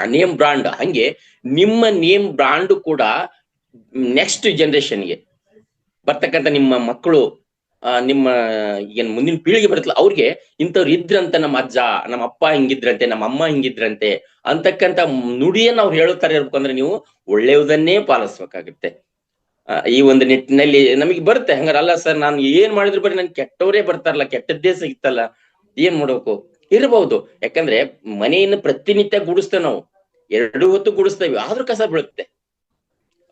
ಆ ನೇಮ್ ಬ್ರಾಂಡ್. ಹಂಗೆ ನಿಮ್ಮ ನೇಮ್ ಬ್ರಾಂಡ್ ಕೂಡ ನೆಕ್ಸ್ಟ್ ಜನರೇಷನ್ಗೆ ಬರ್ತಕ್ಕಂಥ ನಿಮ್ಮ ಮಕ್ಕಳು, ನಿಮ್ಮ ಏನ್ ಮುಂದಿನ ಪೀಳಿಗೆ ಬರುತ್ತಲ್ಲ, ಅವ್ರಿಗೆ ಇಂಥವ್ರು ಇದ್ರಂತೆ, ನಮ್ಮ ಅಜ್ಜ ನಮ್ಮ ಅಪ್ಪ ಹಿಂಗಿದ್ರಂತೆ, ನಮ್ಮ ಅಮ್ಮ ಹಿಂಗಿದ್ರಂತೆ ಅಂತಕ್ಕಂಥ ನುಡಿಯನ್ನ ಅವ್ರು ಹೇಳುತ್ತಾರೆ ಇರ್ಬೇಕು ಅಂದ್ರೆ ನೀವು ಒಳ್ಳೆಯದನ್ನೇ ಪಾಲಿಸ್ಬೇಕಾಗುತ್ತೆ. ಈ ಒಂದು ನಿಟ್ಟಿನಲ್ಲಿ ನಮಗೆ ಬರುತ್ತೆ. ಹಂಗಾರೆ ಅಲ್ಲ ಸರ್, ನಾನು ಏನ್ ಮಾಡಿದ್ರು ಬರೀ ನನ್ ಕೆಟ್ಟವರೇ ಬರ್ತಾರಲ್ಲ, ಕೆಟ್ಟದ್ದೇ ಸಿಗುತ್ತಲ್ಲ, ಏನ್ ಮಾಡ್ಬೇಕು? ಇರಬಹುದು. ಯಾಕಂದ್ರೆ ಮನೆಯನ್ನು ಪ್ರತಿನಿತ್ಯ ಗುಡಿಸ್ತೇವೆ ನಾವು, 2 ಹೊತ್ತು ಗುಡಿಸ್ತೇವೆ, ಆದ್ರೂ ಕಸ ಬೀಳುತ್ತೆ.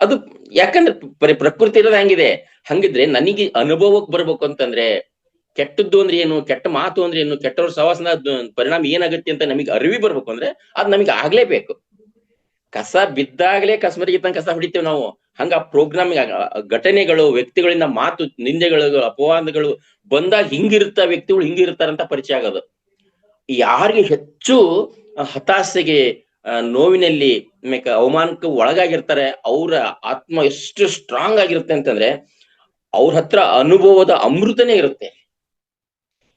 ಅದು ಯಾಕಂದ್ರೆ ಪ್ರಕೃತಿ ಇರೋದು ಹಂಗಿದೆ. ಹಂಗಿದ್ರೆ ನನಗೆ ಅನುಭವಕ್ಕೆ ಬರ್ಬೇಕು ಅಂತಂದ್ರೆ ಕೆಟ್ಟದ್ದು ಅಂದ್ರೆ ಏನು, ಕೆಟ್ಟ ಮಾತು ಅಂದ್ರೆ ಏನು, ಕೆಟ್ಟವ್ರ ಸಹವಾಸನ ಪರಿಣಾಮ ಏನಾಗುತ್ತೆ ಅಂತ ನಮಗೆ ಅರಿವಿ ಬರ್ಬೇಕು ಅಂದ್ರೆ ಅದ್ ನಮಗೆ ಆಗ್ಲೇಬೇಕು. ಕಸ ಬಿದ್ದಾಗಲೇ ಕಸಬರಿಗಿದ್ದಂಗೆ ಕಸ ಹೊಡಿತೇವೆ ನಾವು. ಹಂಗ ಪ್ರೋಗ್ರಾಮ್ ಘಟನೆಗಳು, ವ್ಯಕ್ತಿಗಳಿಂದ ಮಾತು, ನಿಂದೆಗಳು, ಅಪವಾದಗಳು ಬಂದಾಗ ಹಿಂಗಿರುತ್ತ ವ್ಯಕ್ತಿಗಳು ಹಿಂಗಿರ್ತಾರಂತ ಪರಿಚಯ ಆಗೋದು. ಯಾರಿಗೆ ಹೆಚ್ಚು ಹತಾಶೆಗೆ, ನೋವಿನಲ್ಲಿ, ಅವಮಾನಕ್ಕೆ ಒಳಗಾಗಿರ್ತಾರೆ, ಅವ್ರ ಆತ್ಮ ಎಷ್ಟು ಸ್ಟ್ರಾಂಗ್ ಆಗಿರುತ್ತೆ ಅಂತಂದ್ರೆ ಅವ್ರ ಹತ್ರ ಅನುಭವದ ಅಮೃತನೇ ಇರುತ್ತೆ.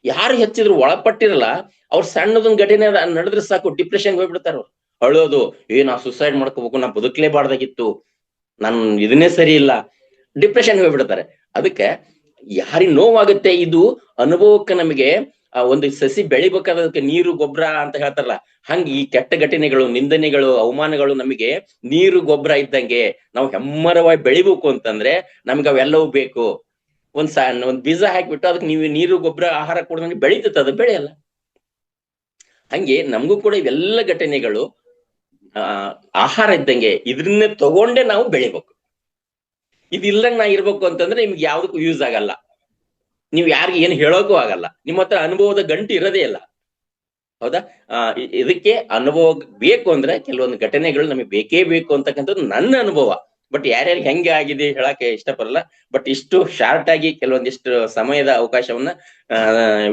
ಯಾರು ಹೆಚ್ಚಿದ್ರು ಒಳಪಟ್ಟಿರಲ್ಲ, ಅವ್ರು ಸಣ್ಣದೊಂದು ಘಟನೆ ನಡೆದ್ರೆ ಸಾಕು ಡಿಪ್ರೆಷನ್ ಹೋಗ್ಬಿಡ್ತಾರ. ಅಳೋದು, ನಾ ಸುಸೈಡ್ ಮಾಡ್ಕೋಬೇಕು, ನಾ ಬದುಕಲೇಬಾರ್ದಾಗಿತ್ತು, ನನ್ ಇದನ್ನೇ ಸರಿ ಇಲ್ಲ, ಡಿಪ್ರೆಷನ್ ಹೋಗ್ಬಿಡ್ತಾರೆ. ಅದಕ್ಕೆ ಯಾರಿಗೆ ನೋವಾಗುತ್ತೆ, ಇದು ಅನುಭವಕ್ಕೆ ನಮಗೆ ಒಂದು ಸಸಿ ಬೆಳಿಬೇಕಾದಕ್ಕೆ ನೀರು ಗೊಬ್ಬರ ಅಂತ ಹೇಳ್ತಾರಲ್ಲ, ಹಂಗ ಈ ಕೆಟ್ಟ ಘಟನೆಗಳು, ನಿಂದನೆಗಳು, ಅವಮಾನಗಳು ನಮಗೆ ನೀರು ಗೊಬ್ಬರ ಇದ್ದಂಗೆ. ನಾವು ಹೆಮ್ಮರವಾಗಿ ಬೆಳಿಬೇಕು ಅಂತಂದ್ರೆ ನಮ್ಗೆ ಅವೆಲ್ಲವೂ ಬೇಕು. ಒಂದ್ ಬೀಜ ಹಾಕ್ಬಿಟ್ಟು ಅದಕ್ಕೆ ನೀವು ನೀರು ಗೊಬ್ಬರ ಆಹಾರ ಕೊಡೋದಂಗೆ ಬೆಳೀತದೆ, ಅದು ಬೆಳೆಯಲ್ಲ. ಹಂಗೆ ನಮಗೂ ಕೂಡ ಇವೆಲ್ಲ ಘಟನೆಗಳು ಆಹಾರ ಇದ್ದಂಗೆ, ಇದ್ರನ್ನೇ ತಗೊಂಡೇ ನಾವು ಬೆಳಿಬೇಕು. ಇದಿಲ್ಲಂಗ್ ನಾ ಇರ್ಬೇಕು ಅಂತಂದ್ರೆ ನಿಮ್ಗೆ ಯಾವ್ದಕ್ಕೂ ಯೂಸ್ ಆಗಲ್ಲ, ನೀವ್ ಯಾರಿಗೆ ಏನು ಹೇಳೋಕೂ ಆಗಲ್ಲ, ನಿಮ್ಮ ಹತ್ರ ಅನುಭವದ ಗಂಟು ಇರೋದೇ ಇಲ್ಲ. ಹೌದಾ? ಇದಕ್ಕೆ ಅನುಭವ ಬೇಕು ಅಂದ್ರೆ ಕೆಲವೊಂದು ಘಟನೆಗಳು ನಮಗೆ ಬೇಕೇ ಬೇಕು ಅಂತಕ್ಕಂಥದ್ದು ನನ್ನ ಅನುಭವ. ಬಟ್ ಯಾರ್ಯಾರಿಗೆ ಹೆಂಗೆ ಆಗಿದೆ ಹೇಳಕ್ಕೆ ಇಷ್ಟಪಡಲ್ಲ. ಬಟ್ ಇಷ್ಟು ಶಾರ್ಟ್ ಆಗಿ ಕೆಲವೊಂದಿಷ್ಟು ಸಮಯದ ಅವಕಾಶವನ್ನ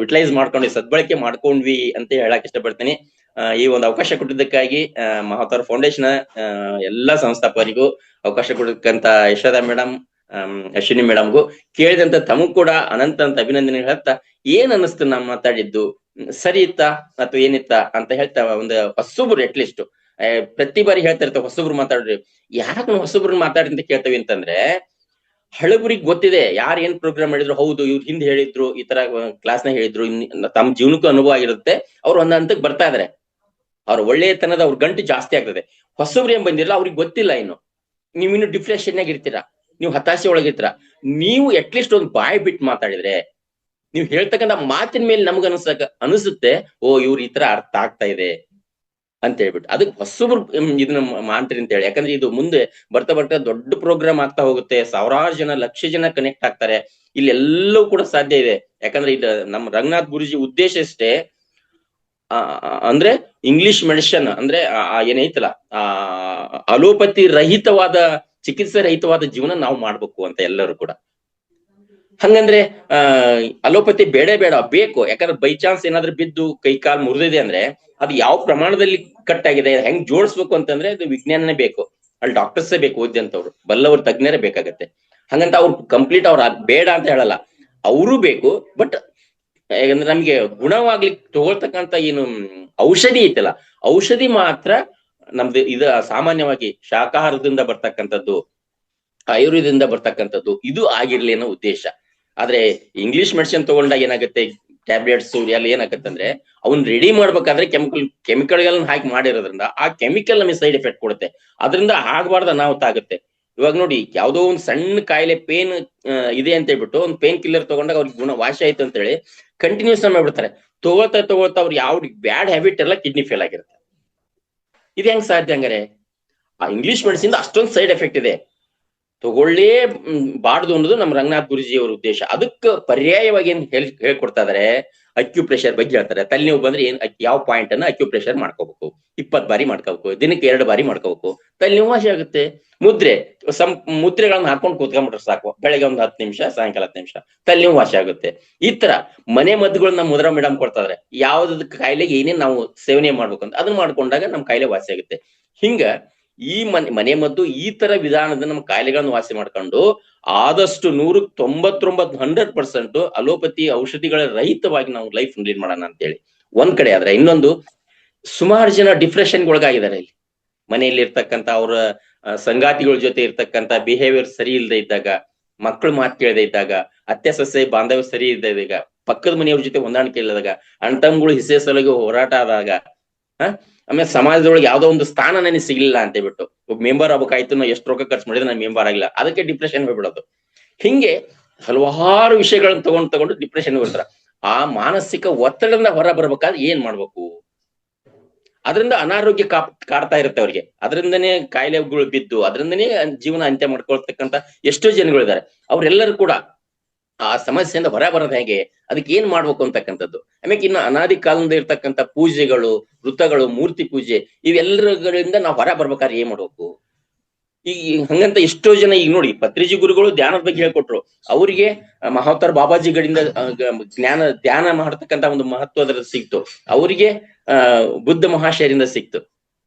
ಯುಟಿಲೈಸ್ ಮಾಡ್ಕೊಂಡು ಸದ್ಬಳಕೆ ಮಾಡ್ಕೊಂಡ್ವಿ ಅಂತ ಹೇಳಕ್ ಇಷ್ಟಪಡ್ತೀನಿ. ಈ ಒಂದು ಅವಕಾಶ ಕೊಟ್ಟಿದ್ದಕ್ಕಾಗಿ ಮಹಾವತಾರ್ ಫೌಂಡೇಶನ್ ಎಲ್ಲಾ ಸಂಸ್ಥಾಪಕರಿಗೂ, ಅವಕಾಶ ಕೊಡಕ್ಕಂತ ಯಶೋಧ ಮೇಡಮ್, ಅಶ್ವಿನಿ ಮೇಡಮ್ಗೂ, ಕೇಳಿದಂತ ತಮಗ್ ಕೂಡ ಅನಂತ ಅಭಿನಂದನೆ ಹೇಳ್ತಾ, ಏನ್ ಅನ್ನಿಸ್ತು ನಾ ಮಾತಾಡಿದ್ದು, ಸರಿ ಇತ್ತಾ ಅಥವಾ ಏನಿತ್ತ ಅಂತ ಹೇಳ್ತಾ, ಒಂದು ಹೊಸಬ್ರು ಅಟ್ಲೀಸ್ಟ್ ಪ್ರತಿ ಬಾರಿ ಹೇಳ್ತಾ ಇರ್ತಾವ ಹೊಸಬ್ರು ಮಾತಾಡ್ರಿ. ಯಾಕೆ ನಾವು ಹೊಸಬ್ರು ಮಾತಾಡ್ರಿ ಅಂತ ಕೇಳ್ತೇವೆ ಅಂತಂದ್ರೆ, ಹಳಬರಿಗೆ ಗೊತ್ತಿದೆ ಯಾರು ಏನ್ ಪ್ರೋಗ್ರಾಮ್ ಮಾಡಿದ್ರು, ಹೌದು ಇವ್ರು ಹಿಂದೆ ಹೇಳಿದ್ರು, ಈ ತರ ಕ್ಲಾಸ್ನಾಗ ಹೇಳಿದ್ರು, ತಮ್ಮ ಜೀವನಕ್ಕೂ ಅನುಭವ ಆಗಿರುತ್ತೆ, ಅವ್ರು ಒಂದ್ ಹಂತಕ್ಕೆ ಬರ್ತಾ ಇದಾರೆ. ಅವ್ರ ಒಳ್ಳೆಯತನದ ಅವ್ರ ಗಂಟು ಜಾಸ್ತಿ ಆಗ್ತದೆ. ಹೊಸಬ್ರು ಏನ್ ಬಂದಿರಲ್ಲ, ಅವ್ರಿಗೆ ಗೊತ್ತಿಲ್ಲ ಇನ್ನು. ನೀವು ಇನ್ನು ಡಿಪ್ರೆಷನ್ ಆಗಿರ್ತೀರಾ, ನೀವು ಹತಾಶೆ ಒಳಗಿರ್ತೀರಾ. ನೀವು ಅಟ್ಲೀಸ್ಟ್ ಒಂದು ಬಾಯಿ ಬಿಟ್ಟು ಮಾತಾಡಿದ್ರೆ, ನೀವು ಹೇಳ್ತಕ್ಕಂಥ ಮಾತಿನ ಮೇಲೆ ನಮ್ಗ ಅನಿಸುತ್ತೆ, ಓ ಇವ್ರ ಈ ತರ ಅರ್ಥ ಆಗ್ತಾ ಇದೆ ಅಂತ ಹೇಳ್ಬಿಟ್ಟು. ಅದಕ್ಕೆ ಹೊಸಬ್ರು ಇದನ್ನ ಮಾಡ್ತೀರಿ ಅಂತ ಹೇಳಿ. ಯಾಕಂದ್ರೆ ಇದು ಮುಂದೆ ಬರ್ತಾ ಬರ್ತಾ ದೊಡ್ಡ ಪ್ರೋಗ್ರಾಮ್ ಆಗ್ತಾ ಹೋಗುತ್ತೆ, ಸಾವಿರಾರು ಜನ, ಲಕ್ಷ ಜನ ಕನೆಕ್ಟ್ ಆಗ್ತಾರೆ. ಇಲ್ಲಿ ಎಲ್ಲವೂ ಕೂಡ ಸಾಧ್ಯ ಇದೆ. ಯಾಕಂದ್ರೆ ಇದು ನಮ್ಮ ರಂಗನಾಥ್ ಗುರುಜಿ ಉದ್ದೇಶ ಅಷ್ಟೇ, ಅಂದ್ರೆ ಇಂಗ್ಲಿಷ್ ಮೆಡಿಸಿನ್ ಅಂದ್ರೆ ಏನೈತಲ್ಲ, ಅಲೋಪತಿ ರಹಿತವಾದ, ಚಿಕಿತ್ಸೆ ರಹಿತವಾದ ಜೀವನ ನಾವು ಮಾಡ್ಬೇಕು ಅಂತ ಎಲ್ಲರೂ ಕೂಡ. ಹಂಗಂದ್ರೆ ಅಲೋಪತಿ ಬೇಡ ಬೇಕು. ಯಾಕಂದ್ರೆ ಬೈ ಚಾನ್ಸ್ ಏನಾದ್ರೂ ಬಿದ್ದು ಕೈ ಕಾಲ್ ಮುರಿದಿದೆ ಅಂದ್ರೆ ಅದು ಯಾವ ಪ್ರಮಾಣದಲ್ಲಿ ಕಟ್ ಆಗಿದೆ, ಹೆಂಗ್ ಜೋಡಿಸ್ಬೇಕು ಅಂತಂದ್ರೆ ಅದು ವಿಜ್ಞಾನನೇ ಬೇಕು. ಅಲ್ಲಿ ಡಾಕ್ಟರ್ಸೇ ಬೇಕು, ಓದ್ಯಂತವ್ರು, ಬಲ್ಲವ್ರ ತಜ್ಞರೇ ಬೇಕಾಗತ್ತೆ. ಹಂಗಂತ ಅವ್ರು ಕಂಪ್ಲೀಟ್ ಅವ್ರ ಬೇಡ ಅಂತ ಹೇಳಲ್ಲ, ಅವರು ಬೇಕು. ಬಟ್ ಯಾಕಂದ್ರೆ ನಮ್ಗೆ ಗುಣವಾಗ್ಲಿಕ್ಕೆ ತಗೊಳ್ತಕ್ಕಂತ ಏನು ಔಷಧಿ ಐತಲ್ಲ, ಔಷಧಿ ಮಾತ್ರ ನಮ್ದು ಇದು ಸಾಮಾನ್ಯವಾಗಿ ಶಾಕಾಹಾರದಿಂದ ಬರ್ತಕ್ಕಂಥದ್ದು, ಆಯುರ್ವೇದದಿಂದ ಬರ್ತಕ್ಕಂಥದ್ದು ಇದು ಆಗಿರ್ಲಿ ಅನ್ನೋ ಉದ್ದೇಶ. ಆದ್ರೆ ಇಂಗ್ಲಿಷ್ ಮೆಡಿಸಿನ್ ತಗೊಂಡಾಗ ಏನಾಗುತ್ತೆ, ಟ್ಯಾಬ್ಲೆಟ್ಸ್ ಎಲ್ಲ ಏನಾಗತ್ತೆ ಅಂದ್ರೆ ಅವ್ನ್ ರೆಡಿ ಮಾಡ್ಬೇಕಾದ್ರೆ ಕೆಮಿಕಲ್ಗಳನ್ನ ಹಾಕಿ ಮಾಡಿರೋದ್ರಿಂದ ಆ ಕೆಮಿಕಲ್ ನಮಗೆ ಸೈಡ್ ಎಫೆಕ್ಟ್ ಕೊಡುತ್ತೆ. ಅದರಿಂದ ಆಗ್ಬಾರ್ದ ಅನಾಹುತ ಆಗುತ್ತೆ. ಇವಾಗ ನೋಡಿ, ಯಾವ್ದೋ ಒಂದ್ ಸಣ್ಣ ಕಾಯಿಲೆ ಪೇನ್ ಇದೆ ಅಂತ ಹೇಳ್ಬಿಟ್ಟು ಒಂದು ಪೇನ್ ಕಿಲ್ಲರ್ ತಗೊಂಡಾಗ ಅವ್ರಿಗೆ ಗುಣ ವಾಸಿ ಆಯ್ತು ಅಂತ ಹೇಳಿ ಕಂಟಿನ್ಯೂಸ್ ಮಾಡ್ಬಿಡ್ತಾರೆ. ತಗೊಳ್ತಾ ಅವ್ರು ಯಾವ ಬ್ಯಾಡ್ ಹ್ಯಾಬಿಟ್ ಎಲ್ಲ ಕಿಡ್ನಿ ಫೇಲ್ ಆಗಿರುತ್ತೆ. ಇದು ಹೆಂಗ್ ಸಾಧ್ಯ ಹಂಗಾರೆ? ಆ ಇಂಗ್ಲಿಷ್ ಮೆಡಿಸಿನ್ ಅಷ್ಟೊಂದು ಸೈಡ್ ಎಫೆಕ್ಟ್ ಇದೆ, ತಗೊಳ್ಳೇ ಬಾರ್ದು ಅನ್ನೋದು ನಮ್ಮ ರಂಗನಾಥ್ ಗುರುಜಿ ಅವರ ಉದ್ದೇಶ. ಅದಕ್ಕೆ ಪರ್ಯಾಯವಾಗಿ ಏನ್ ಹೇಳ್ಕೊಡ್ತಾ ಇದಾರೆ, ಅಕ್ಯುಪ್ರೆಷರ್ ಬಗ್ಗೆ ಹೇಳ್ತಾರೆ. ತಲೆನೋವು ಬಂದ್ರೆ ಯಾವ ಪಾಯಿಂಟ್ ಅನ್ನ ಅಕ್ಯುಪ್ರೆಷರ್ ಮಾಡ್ಕೋಬೇಕು, 20 ಬಾರಿ ಮಾಡ್ಕೋಬೇಕು, ದಿನಕ್ಕೆ 2 ಬಾರಿ ಮಾಡ್ಕೋಬೇಕು, ತಲೆನೋವು ವಾಸಿ ಆಗುತ್ತೆ. ಮುದ್ರೆಗಳನ್ನ ಹಾಕೊಂಡು ಕೂತ್ಕೊಂಡ್ಬಿಟ್ರೆ ಸಾಕು, ಬೆಳಗ್ಗೆ ಒಂದು 10 ನಿಮಿಷ, ಸಾಯಂಕಾಲ 10 ನಿಮಿಷ, ತಲೆನೋವು ವಾಸಿ ಆಗುತ್ತೆ. ಈ ತರ ಮನೆ ಮದ್ದುಗಳನ್ನ ಮುದ್ರ ಮೇಡಮ್ ಕೊಡ್ತಾ ಇದಾರೆ. ಯಾವ್ದು ಕಾಯಿಲೆಗೆ ಏನೇನ್ ನಾವು ಸೇವನೆ ಮಾಡ್ಬೇಕು ಅಂತ ಅದನ್ನ ಮಾಡ್ಕೊಂಡಾಗ ನಮ್ ಕಾಯಿಲೆ ವಾಸಿ ಆಗುತ್ತೆ. ಹಿಂಗ ಈ ಮನೆ ಮದ್ದು ಈ ತರ ವಿಧಾನದ ನಮ್ಮ ಕಾಯಿಲೆಗಳನ್ನು ವಾಸಿ ಮಾಡ್ಕೊಂಡು ಆದಷ್ಟು 199% ಅಲೋಪತಿ ಔಷಧಿಗಳ ರಹಿತವಾಗಿ ನಾವು ಲೈಫ್ ಲೀಡ್ ಮಾಡೋಣ ಅಂತ ಹೇಳಿ ಒಂದ್ ಕಡೆ. ಆದ್ರೆ ಇನ್ನೊಂದು, ಸುಮಾರು ಜನ ಡಿಪ್ರೆಷನ್ಗೆ ಒಳಗಾಗಿದ್ದಾರೆ. ಇಲ್ಲಿ ಮನೆಯಲ್ಲಿ ಇರ್ತಕ್ಕಂಥ ಅವ್ರ ಸಂಗಾತಿಗಳ ಜೊತೆ ಇರ್ತಕ್ಕಂಥ ಬಿಹೇವಿಯರ್ ಸರಿ ಇಲ್ಲದೆ ಇದ್ದಾಗ, ಮಕ್ಕಳು ಮಾತು ಕೇಳದೆ ಇದ್ದಾಗ, ಅತ್ತೆ ಸೊಸೆ ಬಾಂಧವ್ಯ ಸರಿ ಇದ್ದಾಗ, ಪಕ್ಕದ ಮನೆಯವ್ರ ಜೊತೆ ಹೊಂದಾಣಿಕೆ ಇಲ್ಲದಾಗ, ಅಣ್ತಮ್ಗಳು ಹಿಸ್ಸೆ ಸಲುವಾಗಿ ಹೋರಾಟ ಆದಾಗ, ಆಮೇಲೆ ಸಮಾಜದೊಳಗೆ ಯಾವ್ದೋ ಒಂದು ಸ್ಥಾನ ನನಗೆ ಸಿಗ್ಲಿಲ್ಲ ಅಂತ ಹೇಳ್ಬಿಟ್ಟು, ಒಬ್ಬ ಮೆಂಬರ್ ಆಗ್ಬೇಕಾಯ್ತು, ನಾ ಎಷ್ಟು ರೊಕ್ಕ ಖರ್ಚು ಮಾಡಿದ್ರೆ ನಾನು ಮೆಂಬರ್ ಆಗಿಲ್ಲ, ಅದಕ್ಕೆ ಡಿಪ್ರೆಷನ್ ಹೋಗ್ಬಿಡೋದು. ಹಿಂಗೆ ಹಲವಾರು ವಿಷಯಗಳನ್ನ ತಗೊಂಡು ಡಿಪ್ರೆಷನ್ ಹೋಗ್ತಾರ. ಆ ಮಾನಸಿಕ ಒತ್ತಡದಿಂದ ಹೊರ ಬರ್ಬೇಕಾದ್ರೆ ಏನ್ ಮಾಡ್ಬೇಕು? ಅದರಿಂದ ಅನಾರೋಗ್ಯ ಕಾಡ್ತಾ ಇರುತ್ತೆ ಅವ್ರಿಗೆ. ಅದರಿಂದನೇ ಕಾಯಿಲೆಗಳು ಬಿದ್ದು ಅದರಿಂದನೇ ಜೀವನ ಅಂತ್ಯ ಮಾಡ್ಕೊಳ್ತಕ್ಕಂತ ಎಷ್ಟೋ ಜನಗಳಿದ್ದಾರೆ. ಅವ್ರೆಲ್ಲರೂ ಕೂಡ ಆ ಸಮಸ್ಯೆಯಿಂದ ಹೊರ ಬರೋದು ಹೇಗೆ, ಅದಕ್ಕೆ ಏನ್ ಮಾಡ್ಬೇಕು ಅಂತಕ್ಕಂಥದ್ದು. ಆಮೇಲೆ ಇನ್ನು ಅನಾದಿ ಕಾಲದಿಂದ ಇರ್ತಕ್ಕಂಥ ಪೂಜೆಗಳು, ವೃತ್ತಗಳು, ಮೂರ್ತಿ ಪೂಜೆ, ಇವೆಲ್ಲಗಳಿಂದ ನಾವು ಹೊರ ಬರ್ಬೇಕಾದ್ರೆ ಏನ್ ಮಾಡ್ಬೇಕು? ಈಗ ಹಂಗಂತ ಎಷ್ಟೋ ಜನ ಈಗ ನೋಡಿ, ಪತ್ರಿಜಿ ಗುರುಗಳು ಧ್ಯಾನದ ಬಗ್ಗೆ ಹೇಳ್ಕೊಟ್ರು. ಅವರಿಗೆ ಮಹಾವತಾರ್ ಬಾಬಾಜಿಗಳಿಂದ ಧ್ಯಾನ ಮಾಡ್ತಕ್ಕಂಥ ಒಂದು ಮಹತ್ವ ಅದರ ಸಿಕ್ತು. ಅವರಿಗೆ ಬುದ್ಧ ಮಹಾಶಯರಿಂದ ಸಿಕ್ತು.